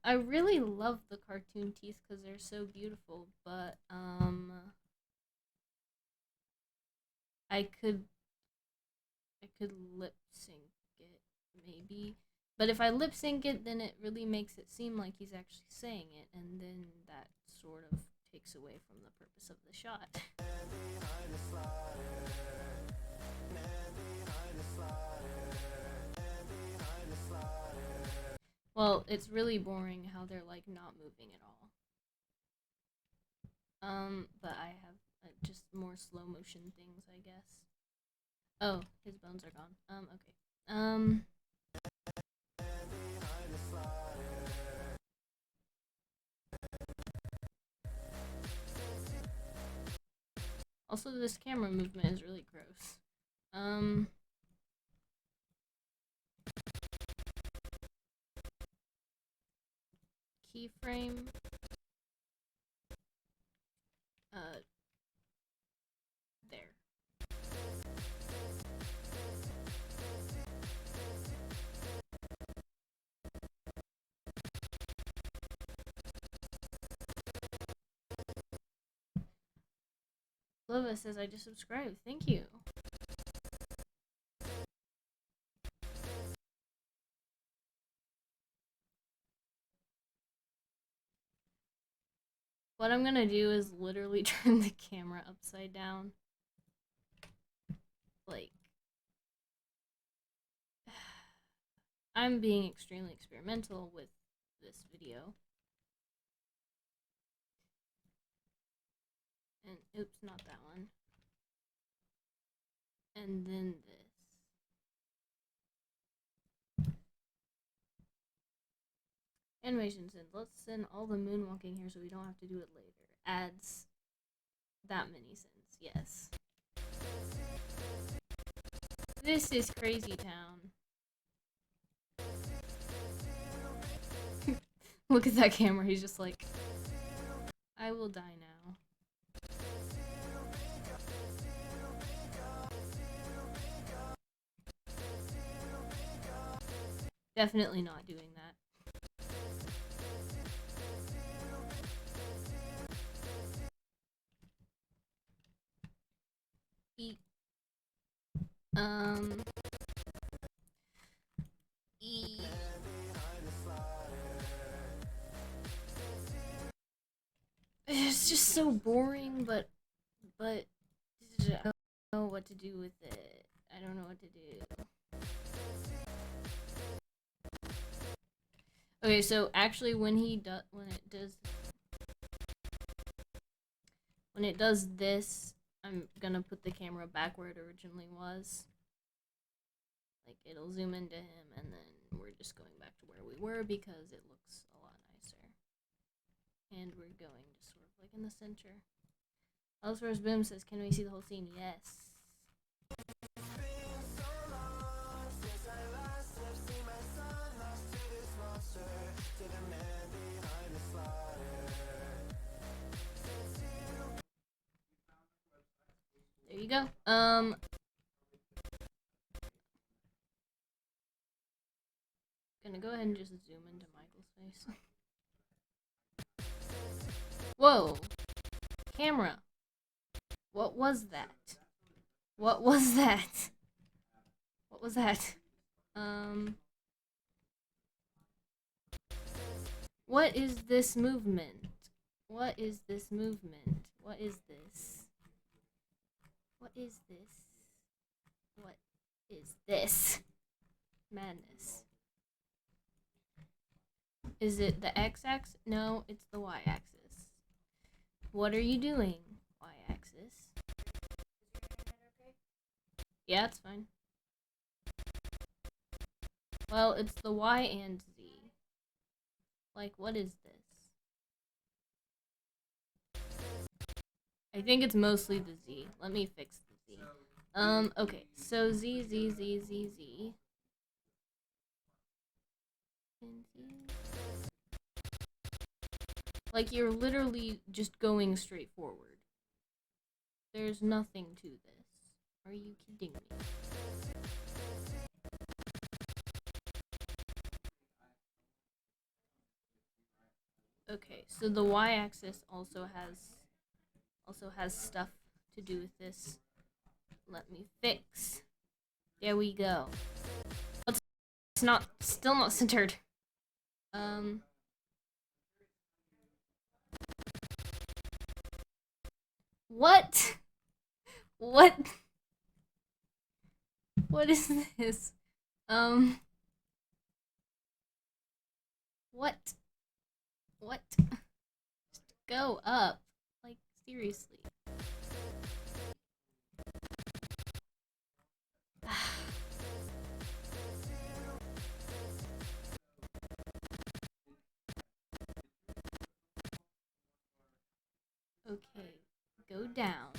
S1: I really love the cartoon teeth because they're so beautiful, but I could lip sync it maybe, but if I lip sync it, then it really makes it seem like he's actually saying it, and then that sort of takes away from the purpose of the shot. Well, it's really boring how they're like not moving at all. But I have just more slow motion things, I guess. Oh, his bones are gone. Okay. Also, this camera movement is really gross. Keyframe. There. Lova says I just subscribed. Thank you. What I'm gonna do is literally turn the camera upside down. Like, I'm being extremely experimental with this video. And oops, not that one. And then this. Animation send. Let's send all the moonwalking here so we don't have to do it later. Adds that many sends, yes. This is Crazy Town. Look at that camera, he's just like, I will die now. Definitely not doing that. Eat. Eat. It's just so boring, but I don't know what to do with it. I don't know what to do. Okay, so actually when it does this, I'm gonna put the camera back where it originally was. Like, it'll zoom into him, and then we're just going back to where we were because it looks a lot nicer. And we're going to sort of like in the center. Elsewhere's Boom says, can we see the whole scene? Yes. There you go. Gonna go ahead and just zoom into Michael's face. Whoa! Camera! What was that? What was that? What was that? What is this movement? What is this movement? What is this? What is this? What is this? Madness. Is it the x-axis? No, it's the y-axis. What are you doing? Y-axis. Yeah, it's fine. Well, it's the y and z. Like, what is this? I think it's mostly the z. Let me fix the z. Okay, so z, z, z, z, z. Like, you're literally just going straight forward. There's nothing to this. Are you kidding me? Okay, so the y-axis also has stuff to do with this. Let me fix. There we go. It's still not centered. What? What? What is this? What? What? Just go up. Like, seriously. Okay, go down.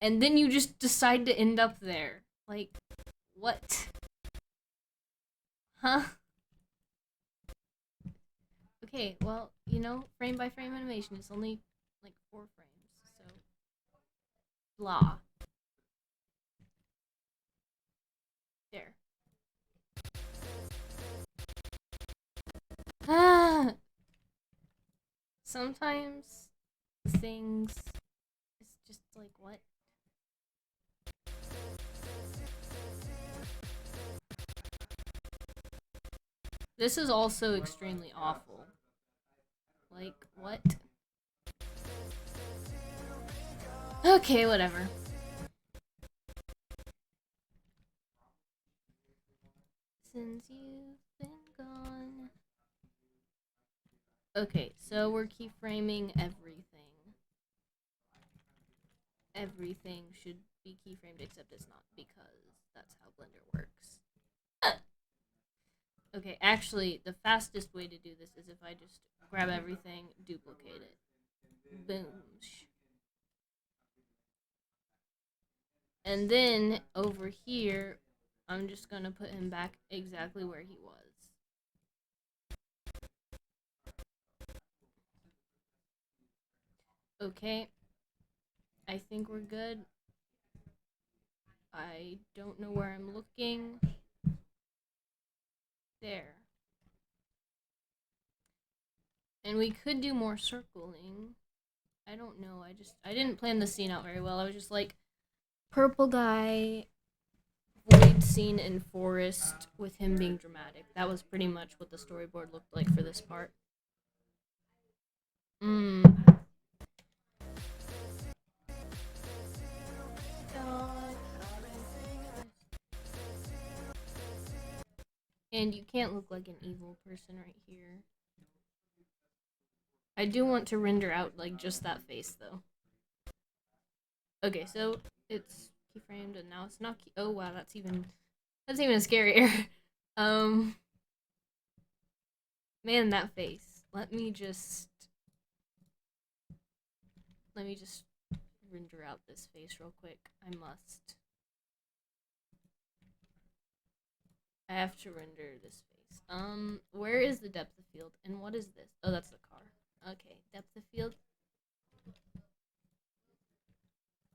S1: And then you just decide to end up there. Like, what? Huh? Okay, well, frame by frame animation is only like 4 frames, so blah. There. Ah! Sometimes things it's just like, what? This is also extremely awful. Like, what? Okay, whatever. Since you've been gone. Okay, so we're keyframing everything. Everything should be keyframed except it's not, because that's how Blender works. Okay, actually, the fastest way to do this is if I just grab everything, duplicate it. Boom. And then over here, I'm just gonna put him back exactly where he was. Okay. I think we're good. I don't know where I'm looking. There. And we could do more circling. I don't know. I didn't plan the scene out very well. I was just like, purple guy, void scene in forest with him being dramatic. That was pretty much what the storyboard looked like for this part. And you can't look like an evil person right here. I do want to render out like just that face though. Okay, so it's keyframed and now it's not oh wow, that's even scarier. Man, that face. Let me just render out this face real quick. I must. I have to render this face. Where is the depth of field? And what is this? Oh, that's the car. Okay, depth of field.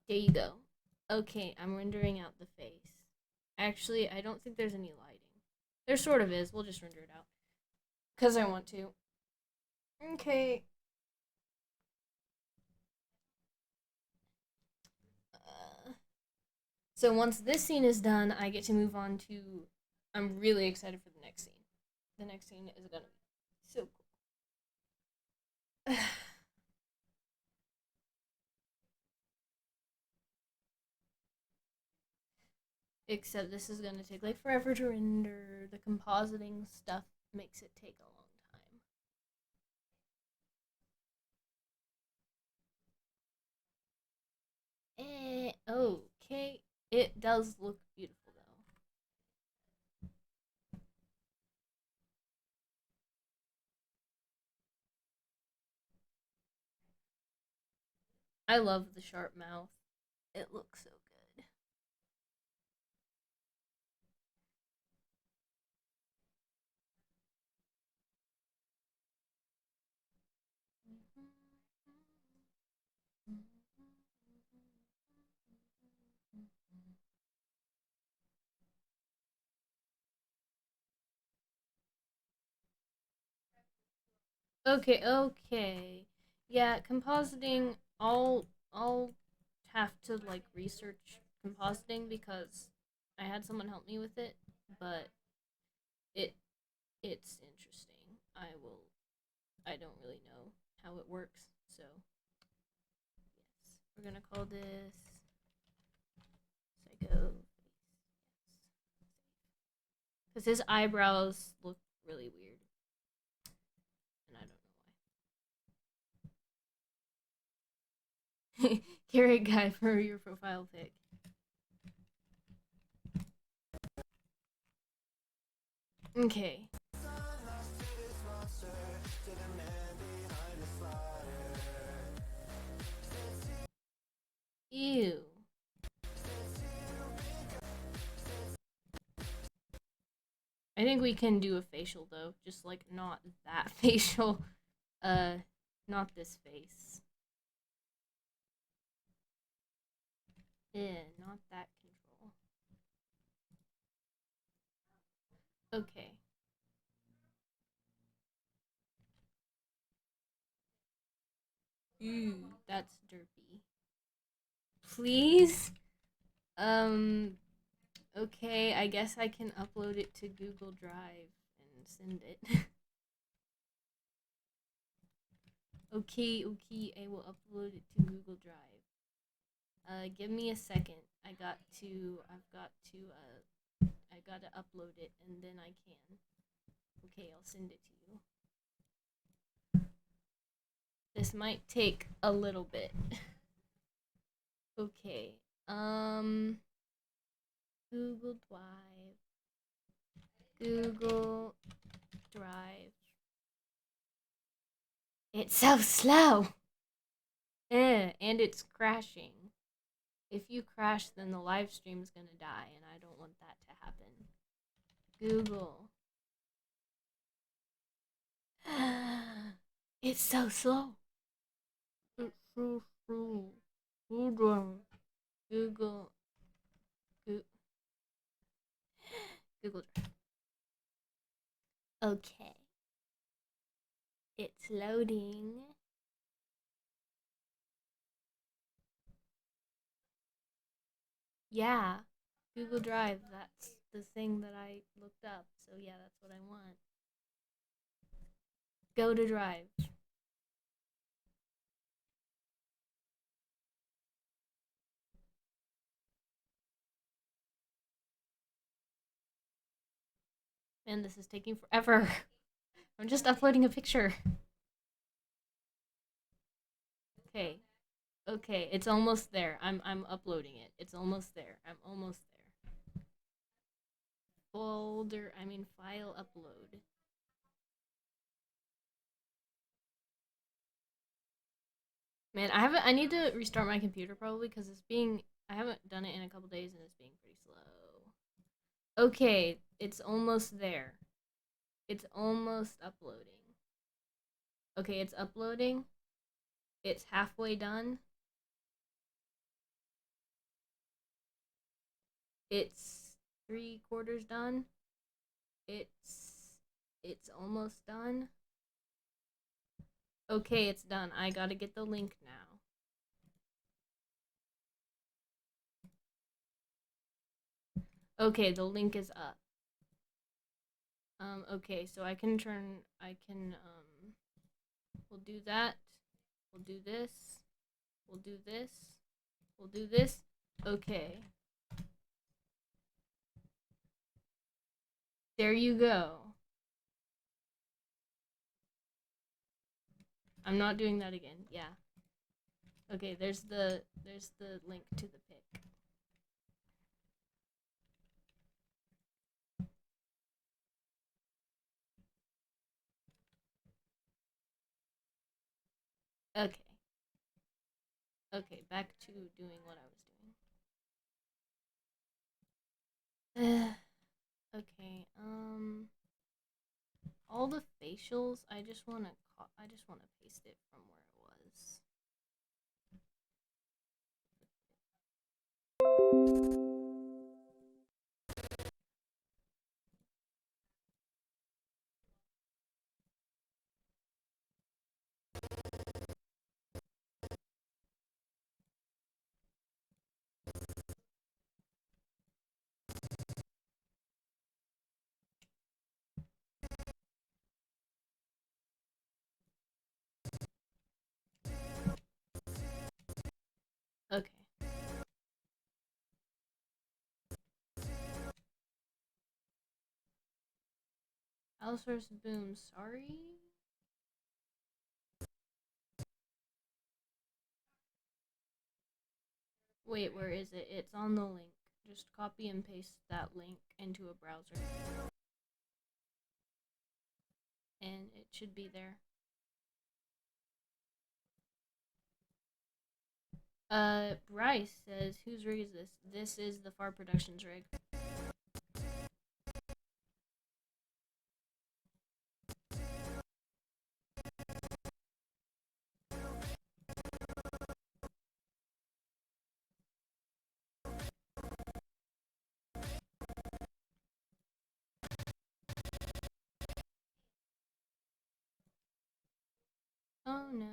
S1: There you go. Okay, I'm rendering out the face. Actually, I don't think there's any lighting. There sort of is. We'll just render it out. Because I want to. Okay. So once this scene is done, I get to move on to... I'm really excited for the next scene. The next scene is gonna be so cool. Except this is gonna take like forever to render. The compositing stuff makes it take a long time. Okay. It does look beautiful though. I love the sharp mouth. It looks so good. Okay. Yeah, compositing. I'll have to like research compositing because I had someone help me with it, but it it's interesting. I don't really know how it works, so yes. We're gonna call this Psycho because his eyebrows look really weird, and I don't know why. Carrot guy for your profile pic. Okay. Ew. I think we can do a facial though, just like not that facial. Uh, not this face. Not that control. Okay. Ew, that's derpy. Please? Okay, I guess I can upload it to Google Drive and send it. Okay, I will upload it to Google Drive. Give me a second. I gotta upload it and then I can. Okay, I'll send it to you. This might take a little bit. Okay. Google Drive. Google Drive. It's so slow. And it's crashing. If you crash, then the live stream's gonna die, and I don't want that to happen. Google. It's so slow. It's so slow. Google. Google. Google Drive. Okay. It's loading. Yeah. Google Drive. That's the thing that I looked up. So yeah, that's what I want. Go to Drive. Man, this is taking forever. I'm just uploading a picture. Okay. Okay, it's almost there. I'm uploading it. It's almost there. I'm almost there. File upload. Man, I need to restart my computer probably because I haven't done it in a couple days and it's being pretty slow. Okay, it's almost there. It's almost uploading. Okay, it's uploading. It's halfway done. It's 3/4 done. It's almost done. Okay, it's done. I gotta get the link now. Okay, the link is up. Okay, so we'll do that. We'll do this. We'll do this. We'll do this. Okay. There you go. I'm not doing that again. Yeah. Okay, there's the link to the pic. Okay. Okay, back to doing what I was doing. Okay. All the facials, I just want to paste it from where it was. Okay. Allosaurus boom, sorry. Wait, where is it? It's on the link. Just copy and paste that link into a browser. And it should be there. Bryce says, whose rig is this? This is the Far Productions rig. Oh no.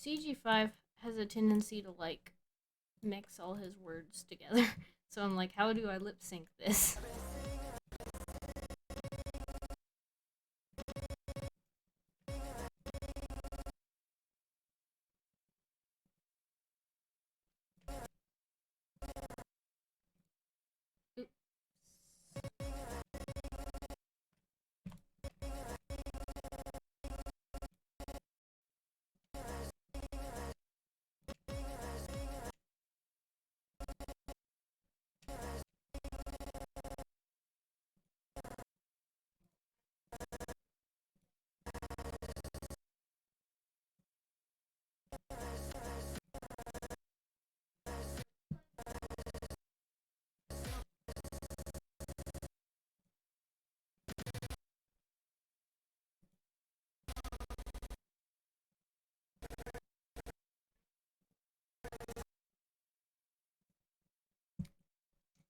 S1: CG5 has a tendency to like mix all his words together. So I'm like, how do I lip sync this? Oops.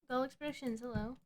S1: Gull expressions, hello.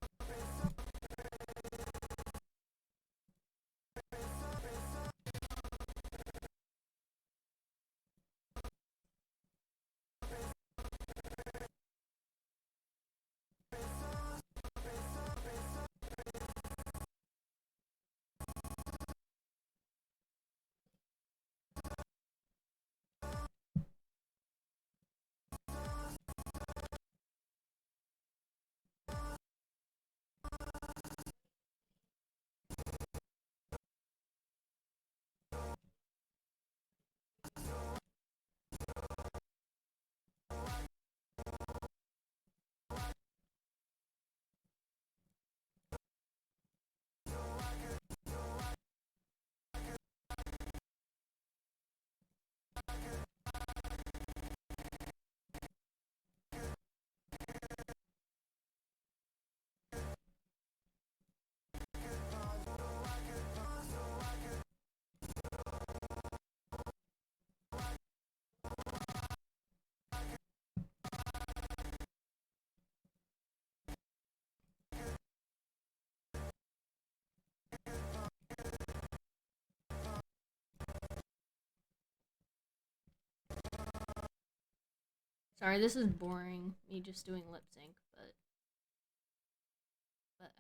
S1: Sorry, this is boring. Me just doing lip sync, but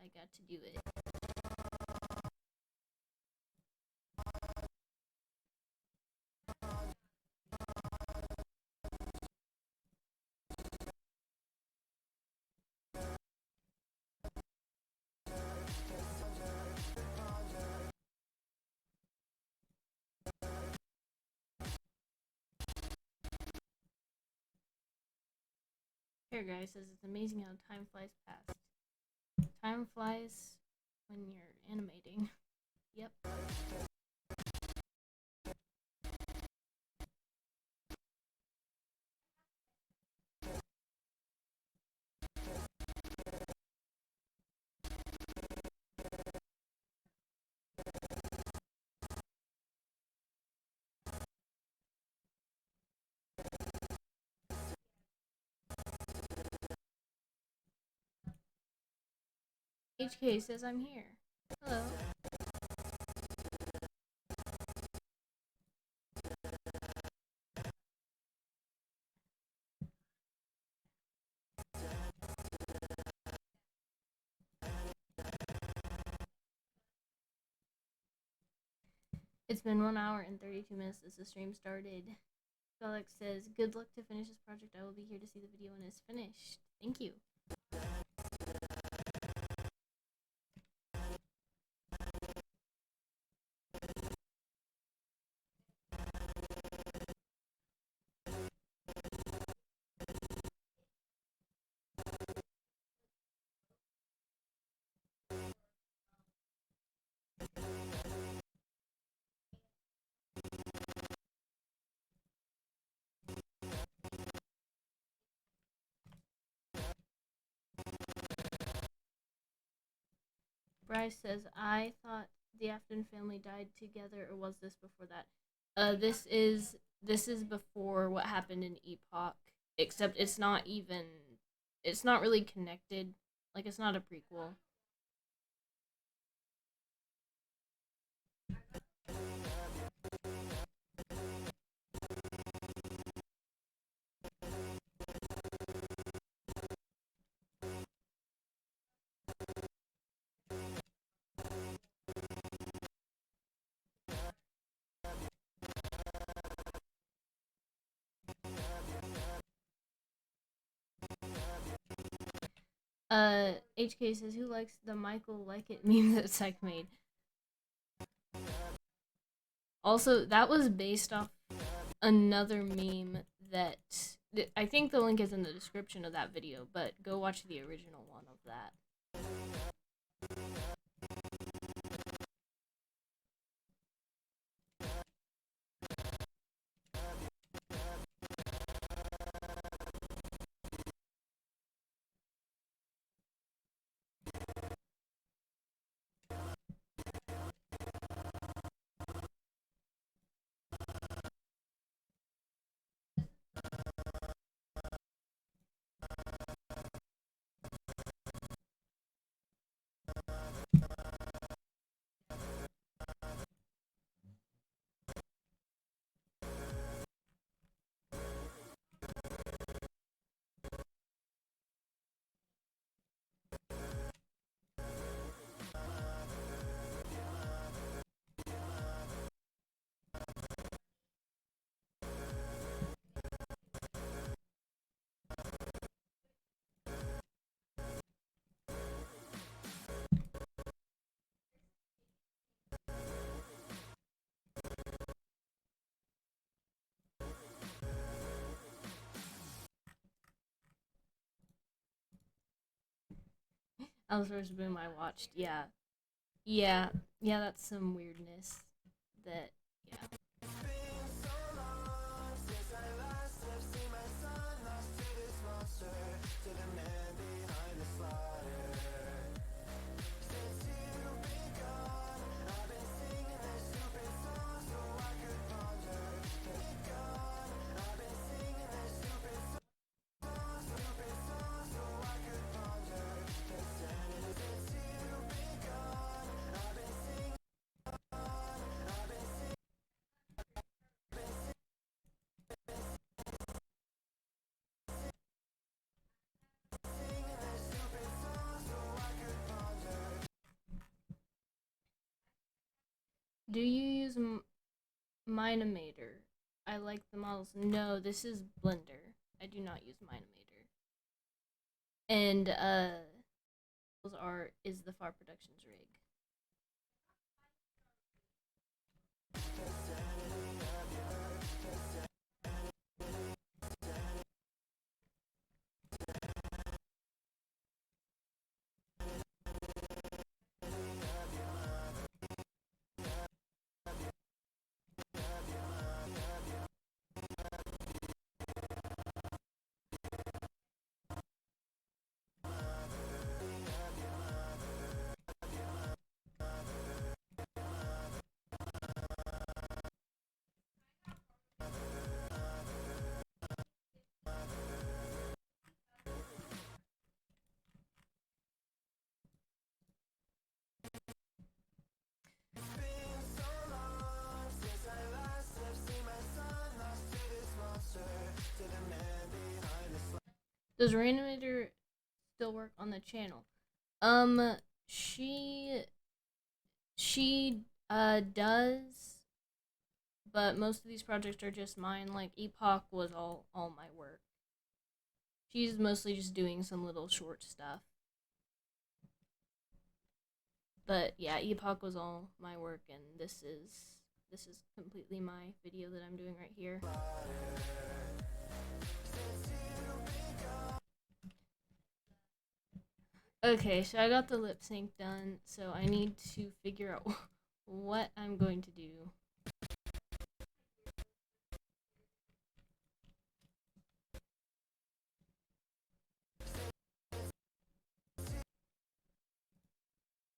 S1: I got to do it. Here, guys says it's amazing how time flies past. Time flies when you're animating. Yep. HK says I'm here. Hello. It's been 1 hour and 32 minutes since the stream started. Felix says, good luck to finish this project. I will be here to see the video when it's finished. Thank you. Bryce says, I thought the Afton family died together, or was this before that? This is before what happened in Epoch, except it's not really connected. Like, it's not a prequel. HK says, who likes the Michael Like It meme that Psych made? Also, that was based off another meme that I think the link is in the description of that video, but go watch the original one of that. That was the first boom I watched. Yeah, that's some weirdness. That, yeah. Do you use Minimator? I like the models. No, this is Blender. I do not use Minimator. And is the Far Productions rig. Does Reanimator still work on the channel? She does, but most of these projects are just mine. Like Epoch was all my work. She's mostly just doing some little short stuff. But yeah, Epoch was all my work, and this is completely my video that I'm doing right here. Okay, so I got the lip sync done, so I need to figure out what I'm going to do.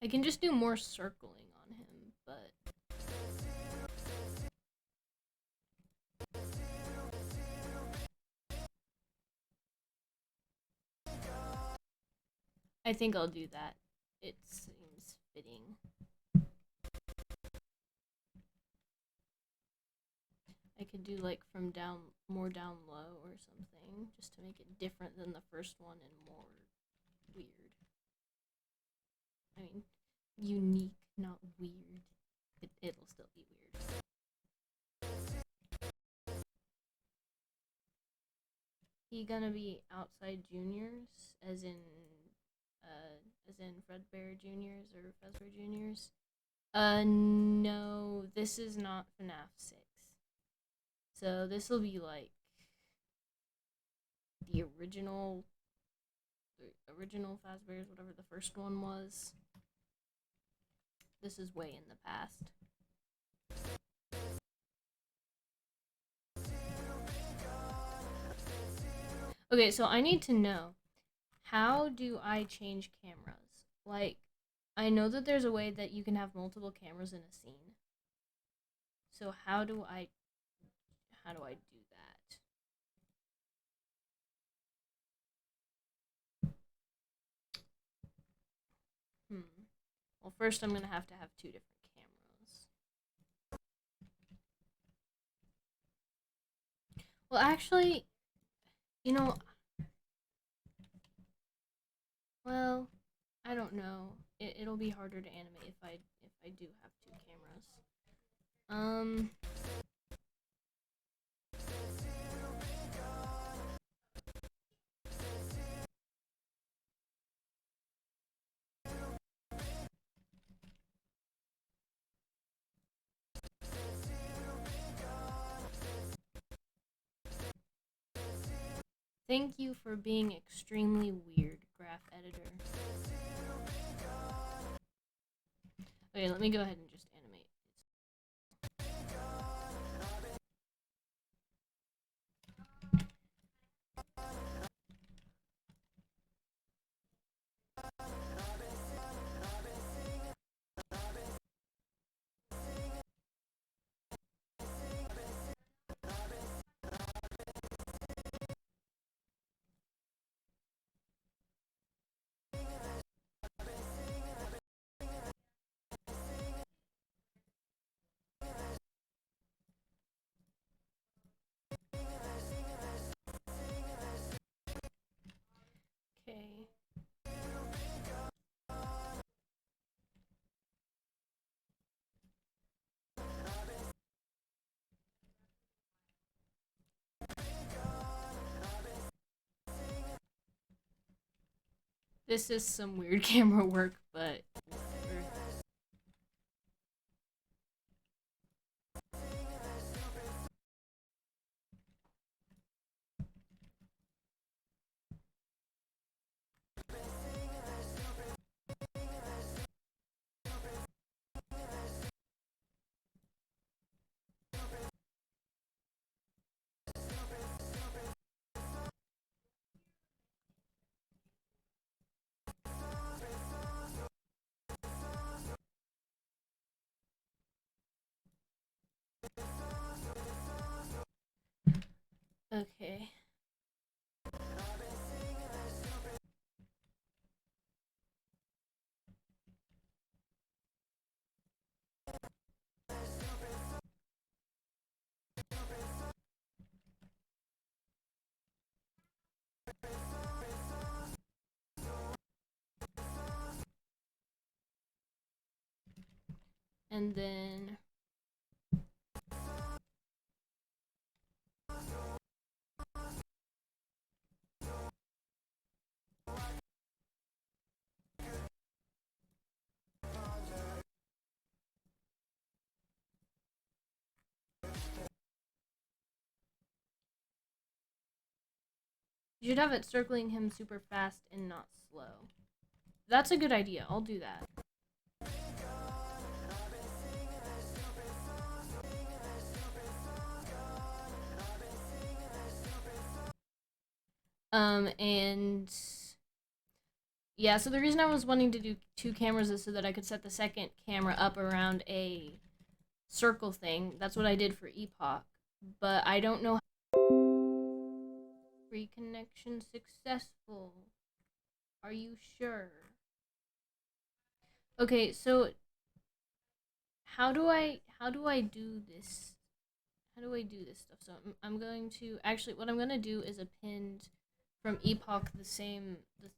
S1: I can just do more circling on him, but I think I'll do that. It seems fitting. I could do like from more down low or something, just to make it different than the first one and more weird. I mean, unique, not weird. It'll still be weird. He gonna be outside juniors, as in Fredbear Juniors or Fazbear Juniors? No, this is not FNAF 6. So this will be like the original Fazbear's, whatever the first one was. This is way in the past. Okay, so I need to know, how do I change cameras? Like, I know that there's a way that you can have multiple cameras in a scene. So how do I do that? Well, first I'm gonna have to have two different cameras. Well, actually, you know, well, I don't know. It'll be harder to animate if I do have two cameras. Thank you for being extremely weird, graph editor. Okay, let me go ahead and just animate. This is some weird camera work, but whatever. Okay. And then you should have it circling him super fast and not slow. That's a good idea. I'll do that. And yeah, so the reason I was wanting to do two cameras is so that I could set the second camera up around a circle thing. That's what I did for Epoch. But I don't know. Reconnection successful. Are you sure? Okay, so how do I do this? How do I do this stuff? So I'm going to actually what I'm gonna do is append from Epoch the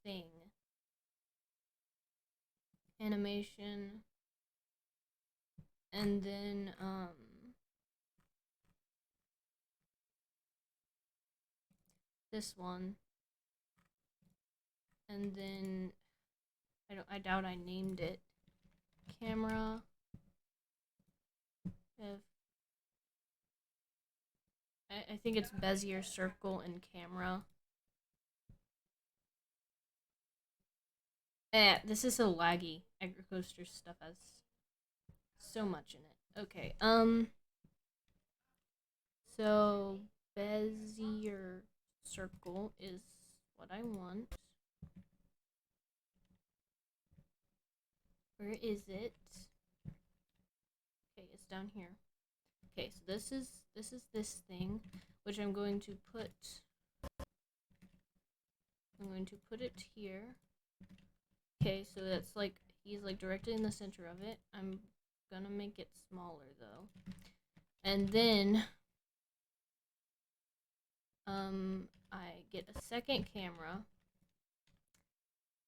S1: thing animation, and then this one, and then I doubt I named it camera if I think it's Bezier circle and camera. This is so laggy. Agricoaster stuff has so much in it. Okay, so Bezier circle is what I want. Where is it? Okay, it's down here. Okay, so this is this thing, which I'm going to put it here. Okay, so that's like he's like directly in the center of it. I'm gonna make it smaller though. And then I get a second camera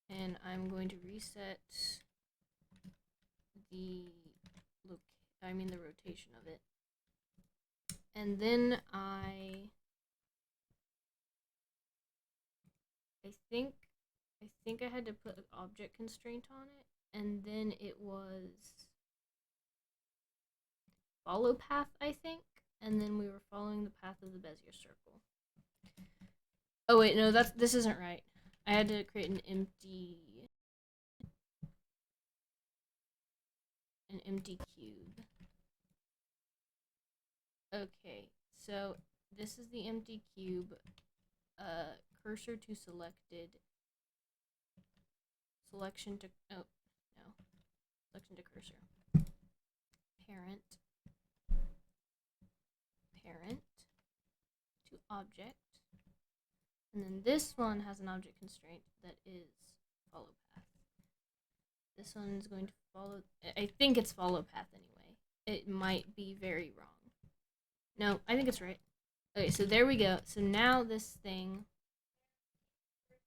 S1: and I'm going to reset the the rotation of it. And then I think I had to put an object constraint on it, and then it was follow path, I think, and then we were following the path of the Bezier circle. Oh wait, no, this isn't right. I had to create an empty cube. Okay, so this is the empty cube. Cursor to selected. Selection to selection to cursor. Parent to object. And then this one has an object constraint that is follow path. This one is going to follow, I think it's follow path anyway. It might be very wrong. No, I think it's right. Okay, so there we go. So now this thing,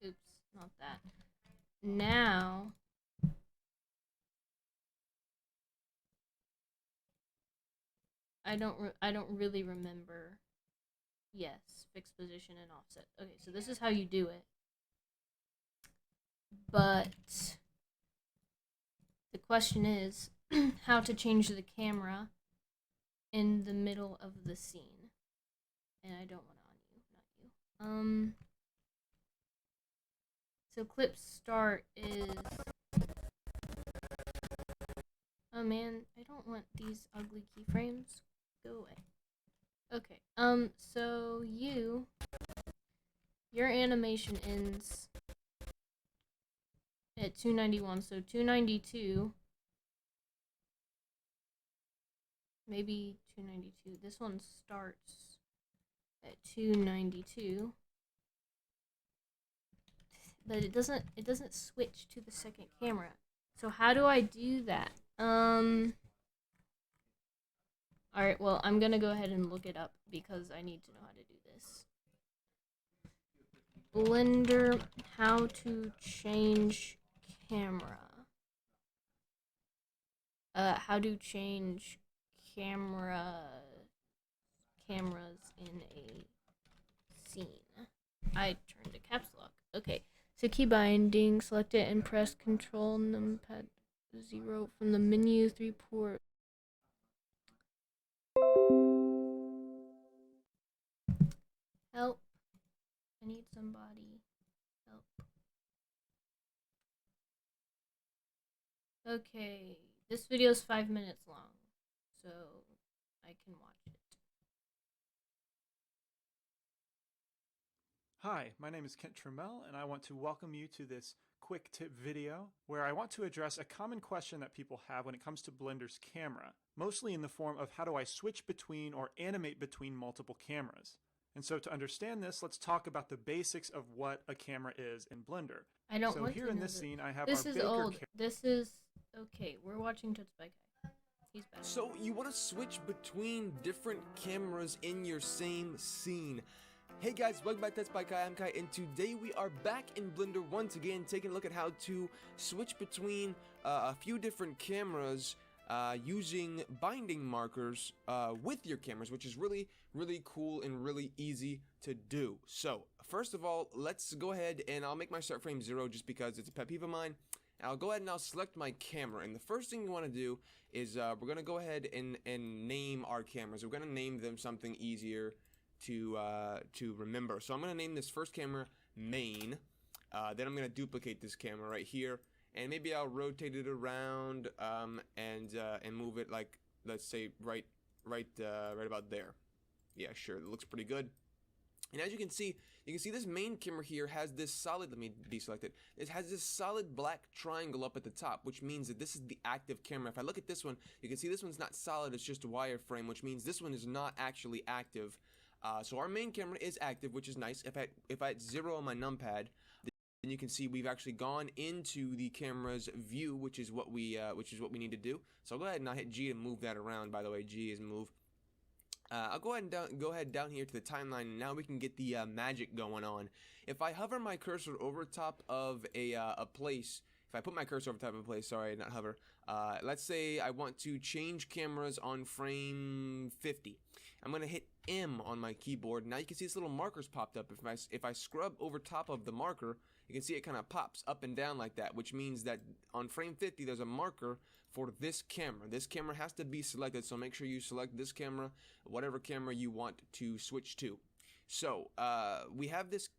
S1: oops, not that. Now, I don't really remember. Yes, fixed position and offset. Okay, so this is how you do it. but the question is how to change the camera in the middle of the scene. And I don't want to on you, not you. So clip start is. Oh man, I don't want these ugly keyframes. Go away. Okay. So your animation ends at 291. So 292. Maybe 292. This one starts at 292. But it doesn't switch to the second camera. So how do I do that? Alright, well, I'm gonna go ahead and look it up because I need to know how to do this. Blender, how to change camera. How to change cameras in a scene. I turned to caps lock. Okay, so key binding, select it and press Control numpad 0 from the menu 3 port. Help. I need somebody. Help. Okay, this video is 5 minutes long, so I can watch it.
S2: Hi, my name is Kent Trammell, and I want to welcome you to this quick tip video where I want to address a common question that people have when it comes to Blender's camera, mostly in the form of how do I switch between or animate between multiple cameras. And so to understand this, let's talk about the basics of what a camera is in Blender.
S1: I don't
S2: so
S1: want
S2: here
S1: to
S2: in
S1: know
S2: this scene, I have
S1: this
S2: our
S1: is
S2: Baker
S1: old. This is okay. We're watching Toots by Kai. He's better.
S3: So you want to switch between different cameras in your same scene. Hey guys, welcome back to Toots by Kai. I'm Kai, and today we are back in Blender once again, taking a look at how to switch between a few different cameras using binding markers with your cameras, which is really cool and really easy to do. So first of all, let's go ahead and I'll make my start frame 0 just because it's a pet peeve of mine. I'll go ahead and I'll select my camera, and the first thing you want to do is we're going to go ahead and name our cameras. We're going to name them something easier to remember. So I'm going to name this first camera main, then I'm going to duplicate this camera right here, and maybe I'll rotate it around and move it, like, let's say right about there. Yeah, sure, it looks pretty good. And as you can see this main camera here has this solid, let me deselect it, it has this solid black triangle up at the top, which means that this is the active camera. If I look at this one, you can see this one's not solid, it's just a wireframe, which means this one is not actually active. So our main camera is active, which is nice. If I hit 0 on my numpad, then you can see we've actually gone into the camera's view, which is what we need to do. So I'll go ahead and I'll hit G to move that around. By the way, G is move. I'll go ahead down here to the timeline, and now we can get the magic going on. If I hover my cursor over top of a place, if I put my cursor over top of a place, sorry, not hover. Let's say I want to change cameras on frame 50. I'm gonna hit M on my keyboard. Now you can see this little marker's popped up. If I scrub over top of the marker, you can see it kind of pops up and down like that, which means that on frame 50 there's a marker for this camera. This camera has to be selected, so make sure you select this camera, whatever camera you want to switch to. So we have this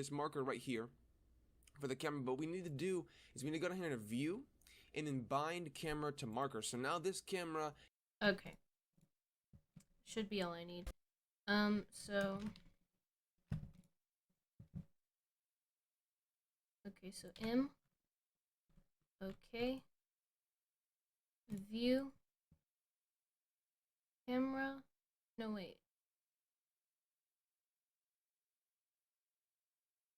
S3: marker right here for the camera, but what we need to do is we need to go down here to view and then bind camera to marker. So now this camera,
S1: okay, should be all I need. So okay, so M. Okay. View. Camera. No, wait.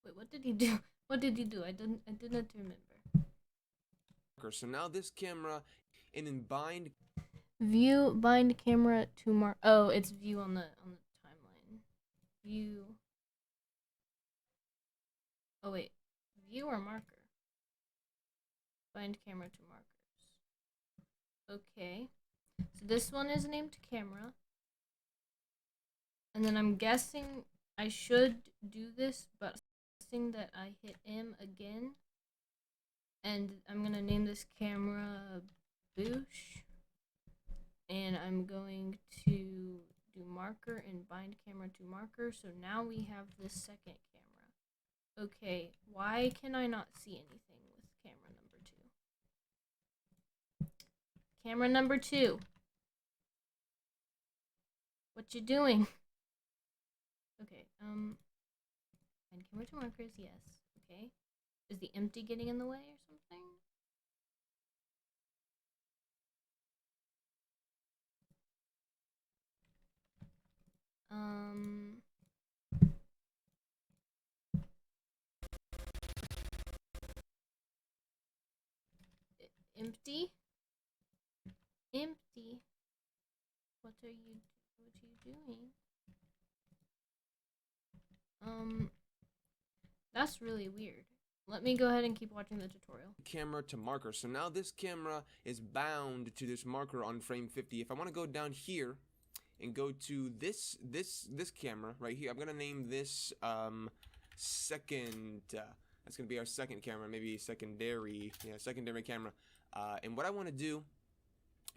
S1: Wait, what did he do? What did he do? I didn't remember.
S3: so now this camera and then bind
S1: View, bind camera to mark. Oh, it's view on the timeline. View. Oh wait, view or marker? Bind camera to markers. Okay, so this one is named camera, and then I'm guessing I should do this, but I'm guessing that I hit M again And I'm gonna name this camera Boosh. And I'm going to do marker and bind camera to marker. So now we have this second camera. Okay, why can I not see anything with camera number 2? Camera number 2. What you doing? Okay, bind camera to markers, yes. Okay. Is the empty getting in the way or something? Empty? Empty? What are you doing? That's really weird. Let me go ahead and keep watching the tutorial.
S3: Camera to marker. So now this camera is bound to this marker on frame 50. If I want to go down here and go to this camera right here, I'm gonna name this second. That's gonna be our second camera, maybe secondary. Yeah, secondary camera. And what I want to do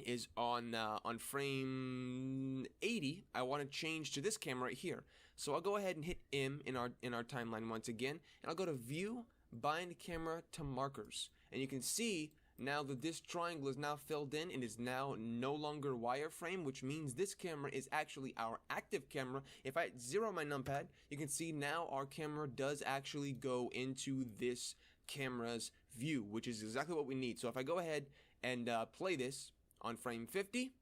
S3: is on frame 80, I want to change to this camera right here. So I'll go ahead and hit M in our timeline once again, and I'll go to View, Bind Camera to Markers, and you can see now that this triangle is now filled in and is now no longer wireframe, which means this camera is actually our active camera. If I zero my numpad, you can see now our camera does actually go into this camera's view, which is exactly what we need. So if I go ahead and play this on frame 50,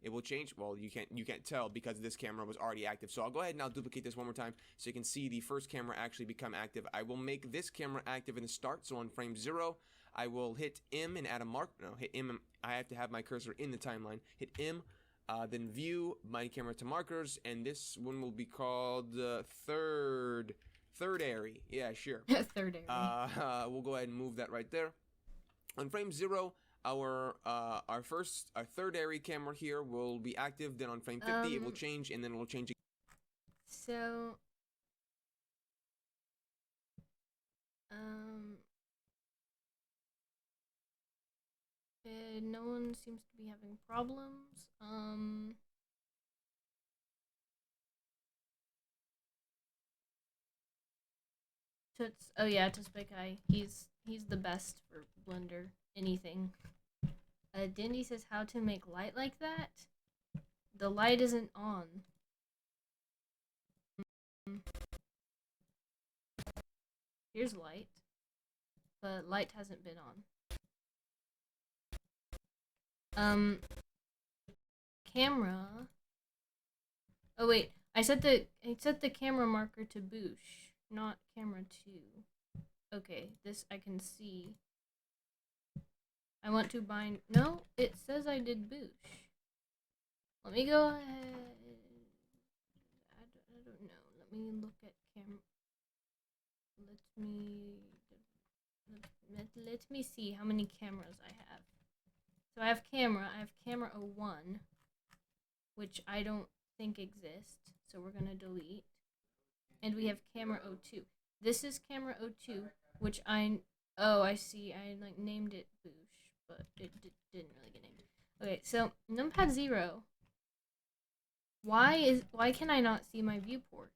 S3: it will change. Well, you can't tell because this camera was already active. So I'll go ahead and I'll duplicate this one more time so you can see the first camera actually become active. I will make this camera active in the start. So on frame 0, I will hit M and add a mark. No, hit M. I have to have my cursor in the timeline. Hit M, then View, Bind Camera to Markers, and this one will be called third airy. Yeah, sure.
S1: Third airy.
S3: We'll go ahead and move that right there. On frame 0, our third airy camera here will be active. Then on frame 50, it will change, and then it will change again.
S1: So, no one seems to be having problems. Toots, oh yeah, Tutsbekai. He's the best for Blender. Anything. Dindy says how to make light like that. The light isn't on. Here's light, but light hasn't been on. Camera. Oh wait, I set the camera marker to Boosh, not camera 2. Okay, this I can see. I want to bind. No, it says I did Boosh. Let me go ahead. I don't know. Let me look at camera. Let me see how many cameras I have. So I have camera 01, which I don't think exists, so we're gonna delete. And we have camera 02. This is camera 02, which I see. I like named it Boosh, but it didn't really get named. Okay, so numpad 0. Why can I not see my viewport?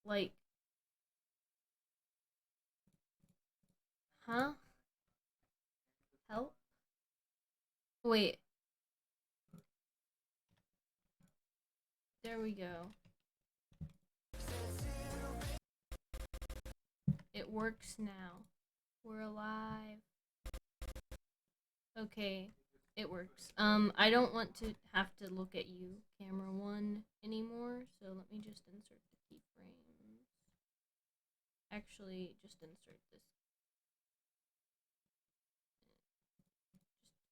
S1: Like, huh? Help? Wait. There we go. It works now. We're alive. Okay, it works. I don't want to have to look at you, camera 1, anymore, so let me just insert the keyframes. Actually, just insert this.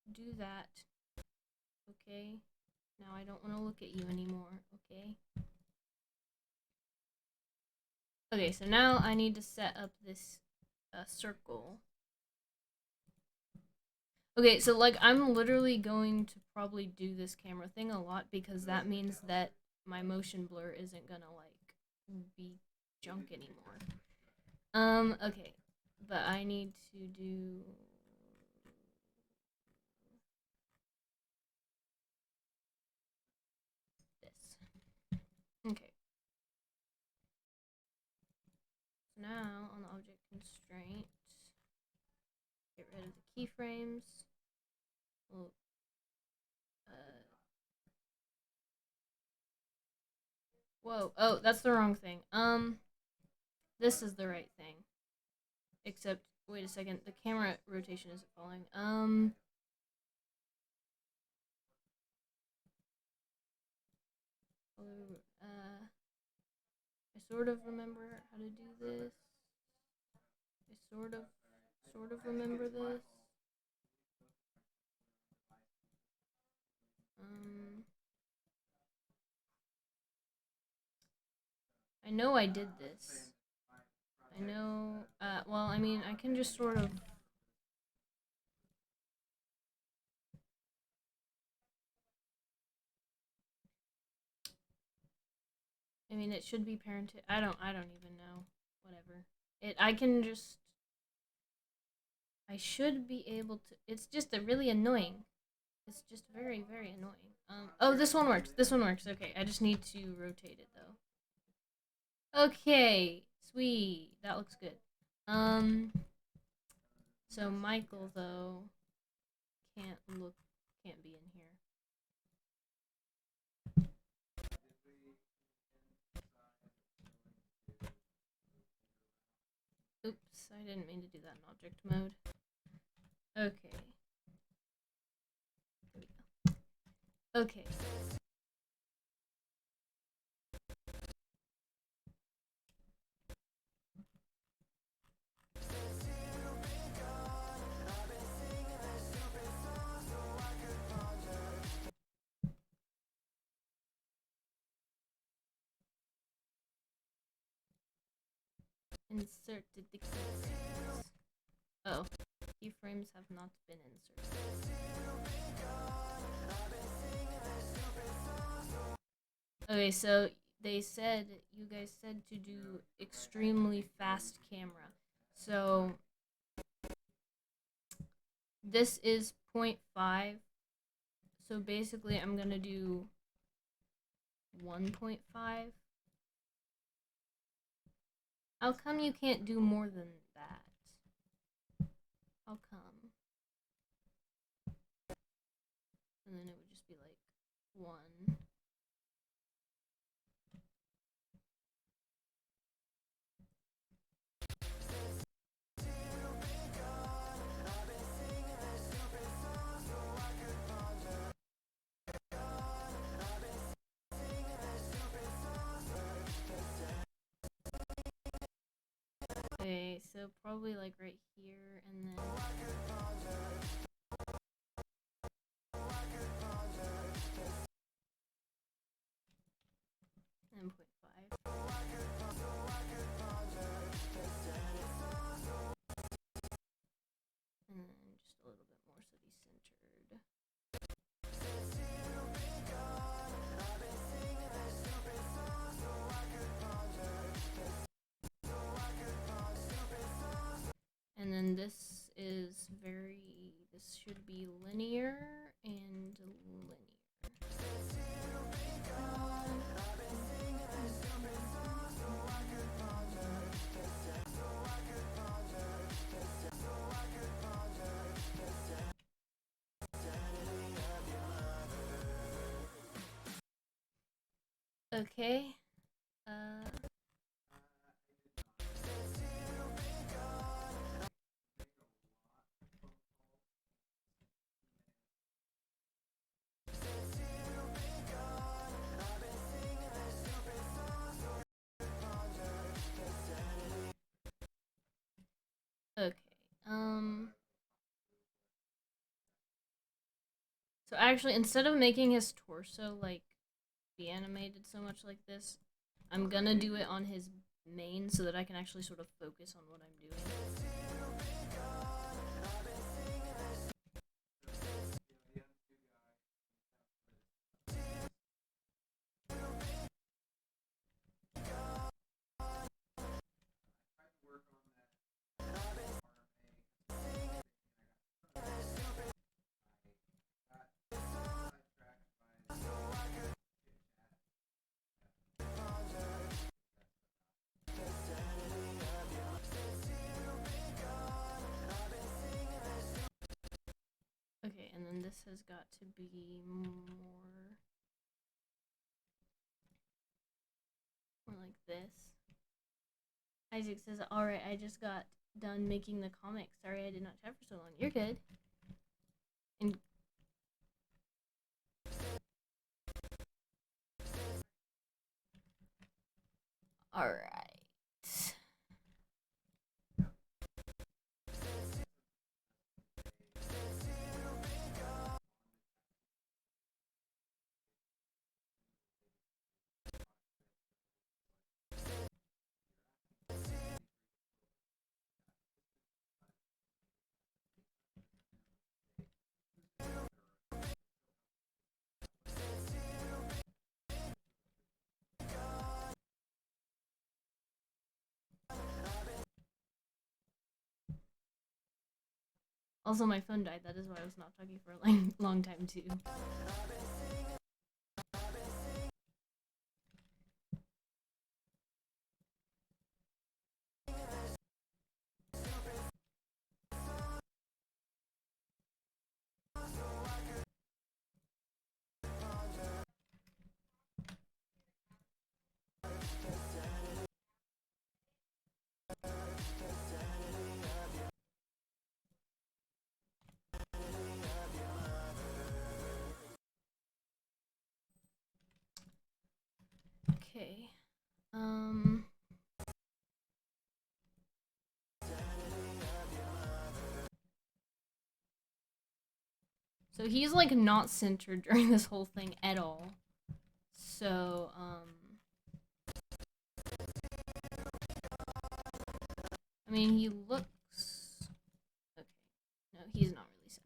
S1: Just do that. Okay. Now I don't want to look at you anymore, okay? Okay, so now I need to set up this circle. Okay, so like I'm literally going to probably do this camera thing a lot because that means that my motion blur isn't gonna like be junk anymore. Okay. But I need to do this. Okay. So now on the object constraint, get rid of the keyframes. Well, whoa. Oh, that's the wrong thing. This is the right thing. Except, wait a second, the camera rotation isn't following. I sort of remember how to do this. I sort of remember this. I know I did this. I know, well, I mean, I can just sort of... I mean, it should be parented. I don't even know. Whatever. I can just... I should be able to... It's just really annoying. It's just very, very annoying. Oh, this one works. This one works. Okay, I just need to rotate it, though. Okay, sweet. That looks good. So Michael, though, can't be in here. Oops, I didn't mean to do that in object mode. Okay. There we go. Okay. Inserted the keyframes. Oh, keyframes have not been inserted. Okay, so you guys said to do extremely fast camera. So this is 0.5. So basically I'm gonna do 1.5. How come you can't do more than that? How come? And then it would just be like 1. Okay, so probably like right here and then... and 0.5. And then just a little bit more so he's centered. And then this should be linear and linear. Okay. Okay. So actually, instead of making his torso like be animated so much like this, I'm gonna do it on his mane so that I can actually sort of focus on what I'm doing. has got to be more like this. Isaac says, alright, I just got done making the comic. Sorry I did not chat for so long. You're good. And alright. Also, my phone died. That is why I was not talking for a long time, too. Okay. So he's like not centered during this whole thing at all. So, I mean, he looks okay. No, he's not really centered.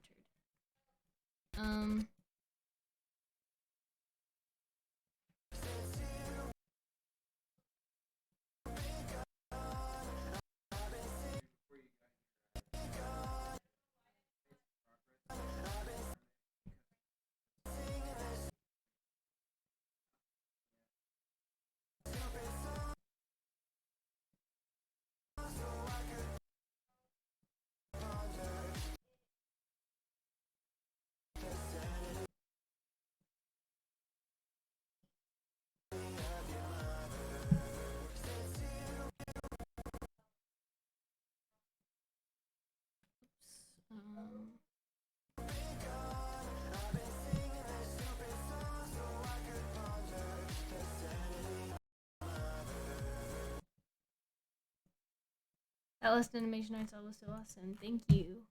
S1: That last animation I saw was so awesome. Thank you.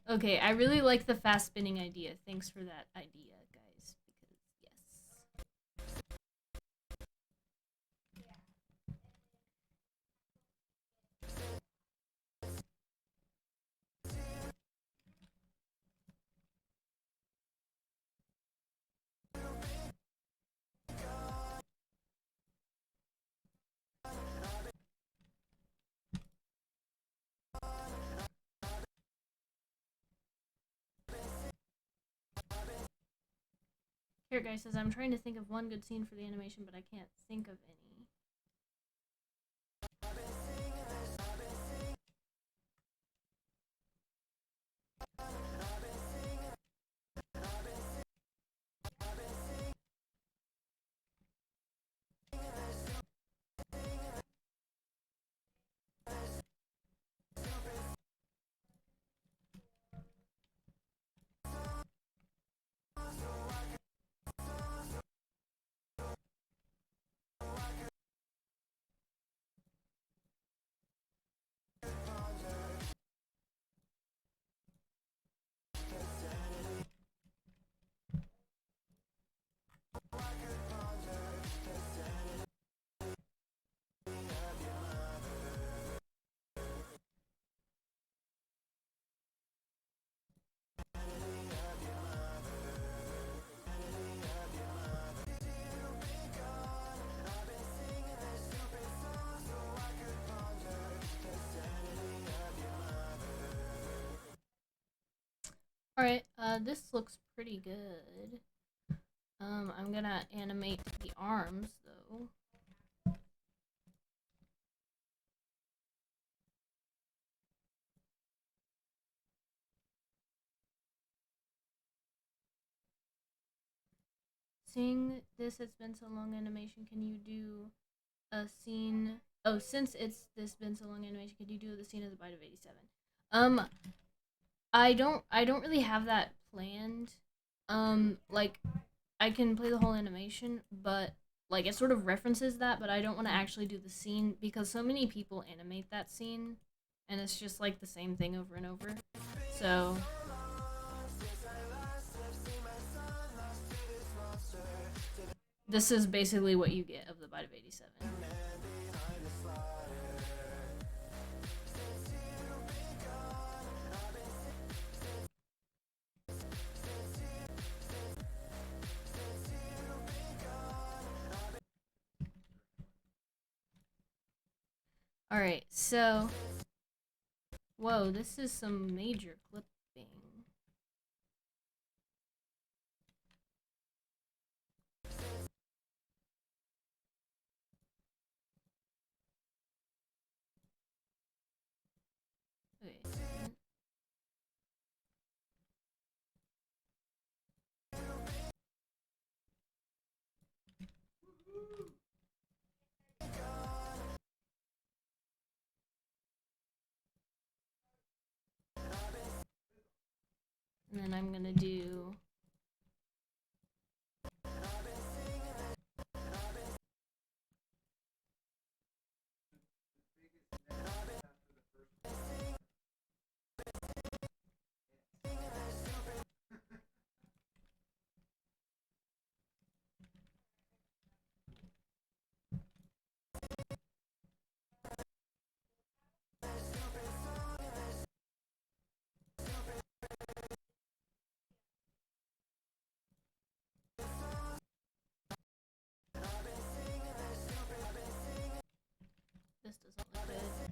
S1: Okay, I really like the fast spinning idea. Thanks for that idea, guys. Because yes. Here, guys says I'm trying to think of one good scene for the animation, but I can't think of any. Alright, this looks pretty good. I'm gonna animate the arms, though. Seeing this It's Been So Long animation, can you do a scene? Oh, since it's this Been So Long animation, can you do the scene of the Bite of 87? I don't really have that planned. Like I can play the whole animation, but like it sort of references that, but I don't want to actually do the scene because so many people animate that scene and it's just like the same thing over and over. So this is basically what you get of the Bite of 87. Alright, so whoa, this is some major clipping. Okay. And then I'm gonna do this doesn't look good.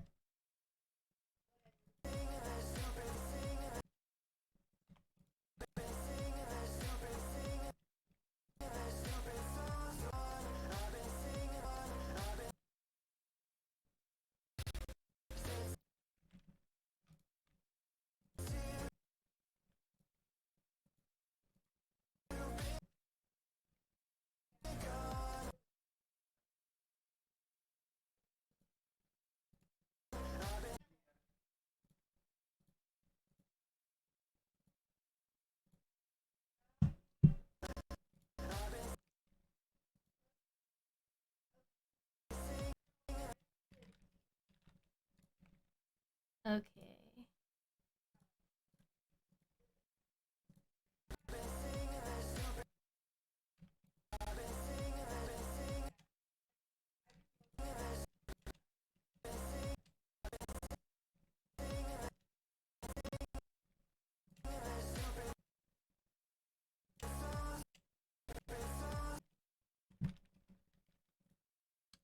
S1: Okay.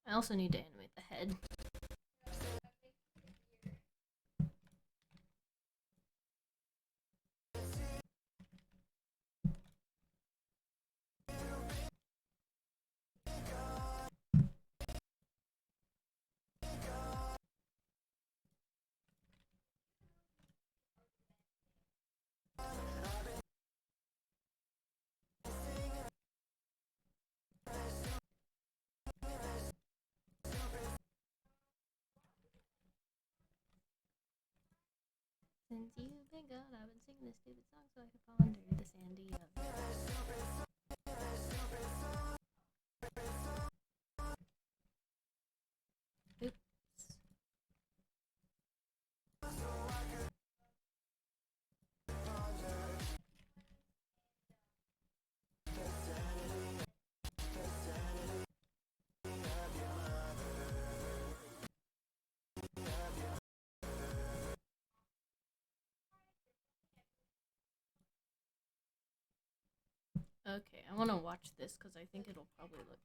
S1: I also need to animate the head. Since you've been gone, I've been singing this stupid song so I can fall under the sandy oven. Oops. Okay, I want to watch this because I think it'll probably look.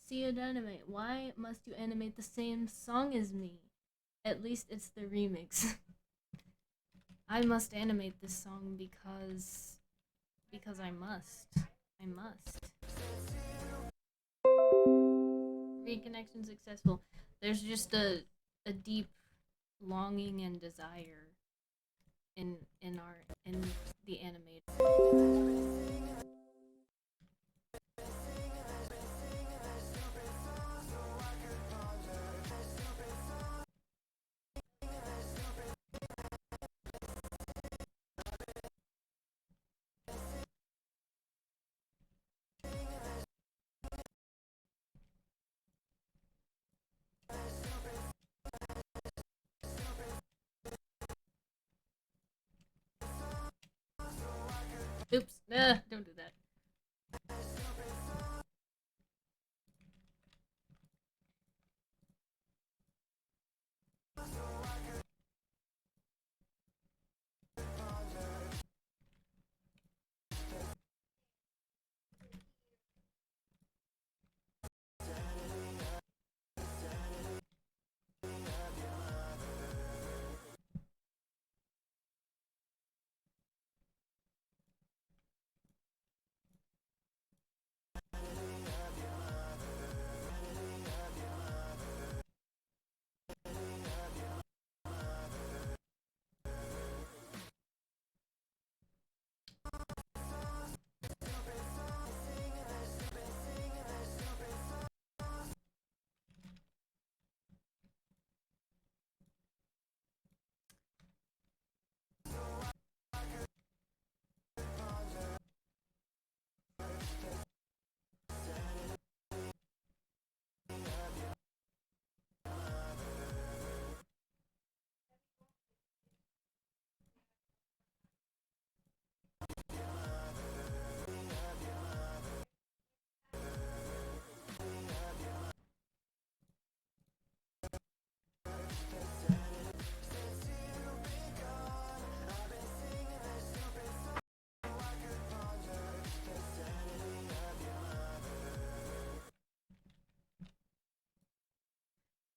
S1: See it animate. Why must you animate the same song as me? At least it's the remix. I must animate this song because I must. I must. reconnection successful. There's just a deep longing and desire in the animator. Oops, don't do that.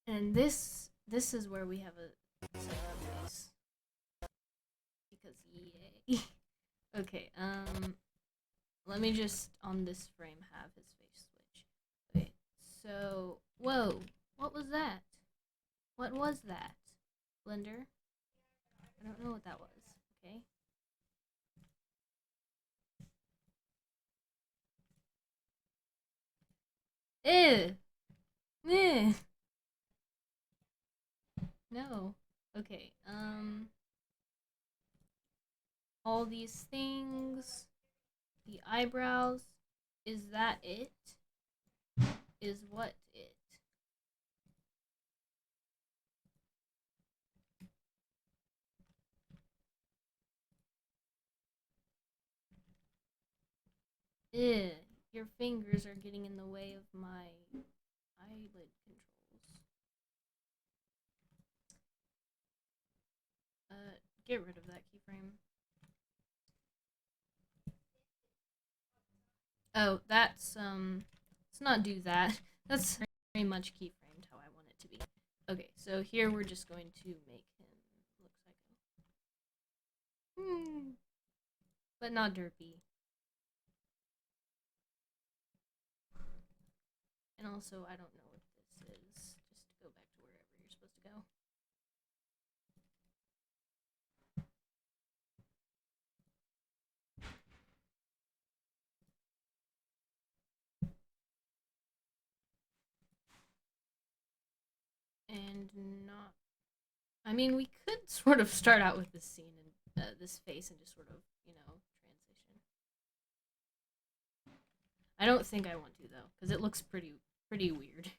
S1: And this is where we have a psycho face. Because yay. Okay, let me just on this frame have his face switch. Okay, so whoa, what was that? What was that? Blender? I don't know what that was. Okay. Ew. Meh. No. Okay. All these things. The eyebrows. Is that it? Is what it? Ew. Your fingers are getting in the way of my eyelid controls. Get rid of that keyframe. Oh, that's, let's not do that. That's very much keyframed how I want it to be. Okay, so here we're just going to make him look psycho. But not derpy. And also, I don't know what this is. Just go back to wherever you're supposed to go. And not... I mean, we could sort of start out with this scene and this face and just sort of, you know, transition. I don't think I want to, though, because it looks pretty weird.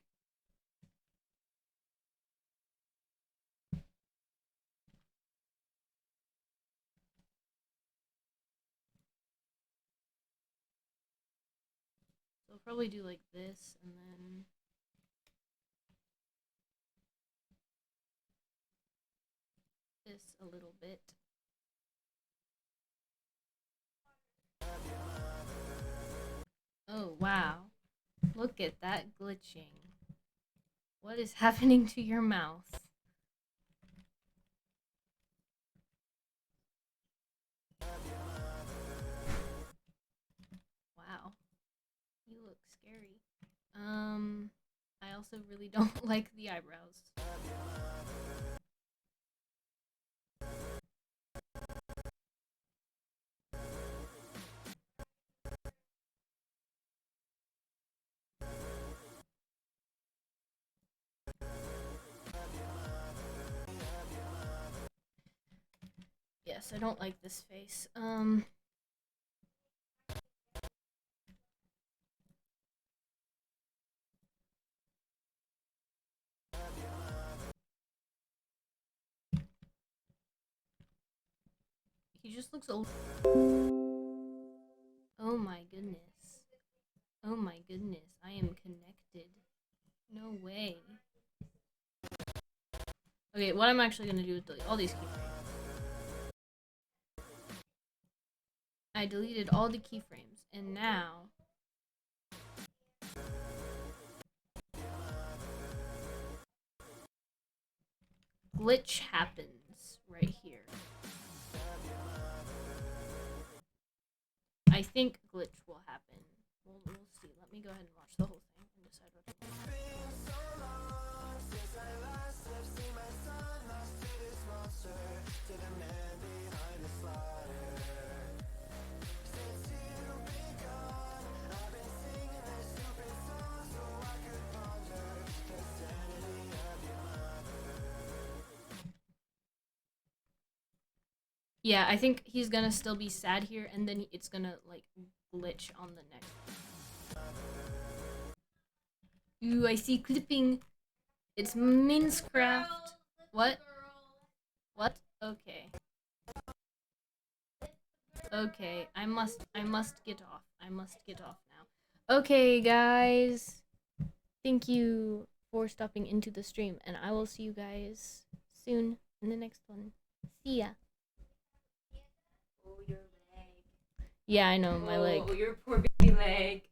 S1: So I'll probably do like this, and then... this a little bit. Oh, wow. Look at that glitching. What is happening to your mouth? Wow. You look scary. I also really don't like the eyebrows. Yes, I don't like this face. He just looks old. Oh my goodness. Oh my goodness. I am connected. No way. Okay, what I'm actually gonna do is delete all these keyframes. I deleted all the keyframes, and now glitch happens right here. I think glitch will happen. We'll see. Let me go ahead and watch the whole thing and decide what to do. Yeah, I think he's gonna still be sad here, and then it's gonna, like, glitch on the next one. Ooh, I see clipping. It's Minecraft. What? What? Okay. Okay, I must get off. I must get off now. Okay, guys. Thank you for stopping into the stream, and I will see you guys soon in the next one. See ya.
S4: Oh, your leg.
S1: Yeah, I know, my leg.
S4: Oh, your poor baby leg.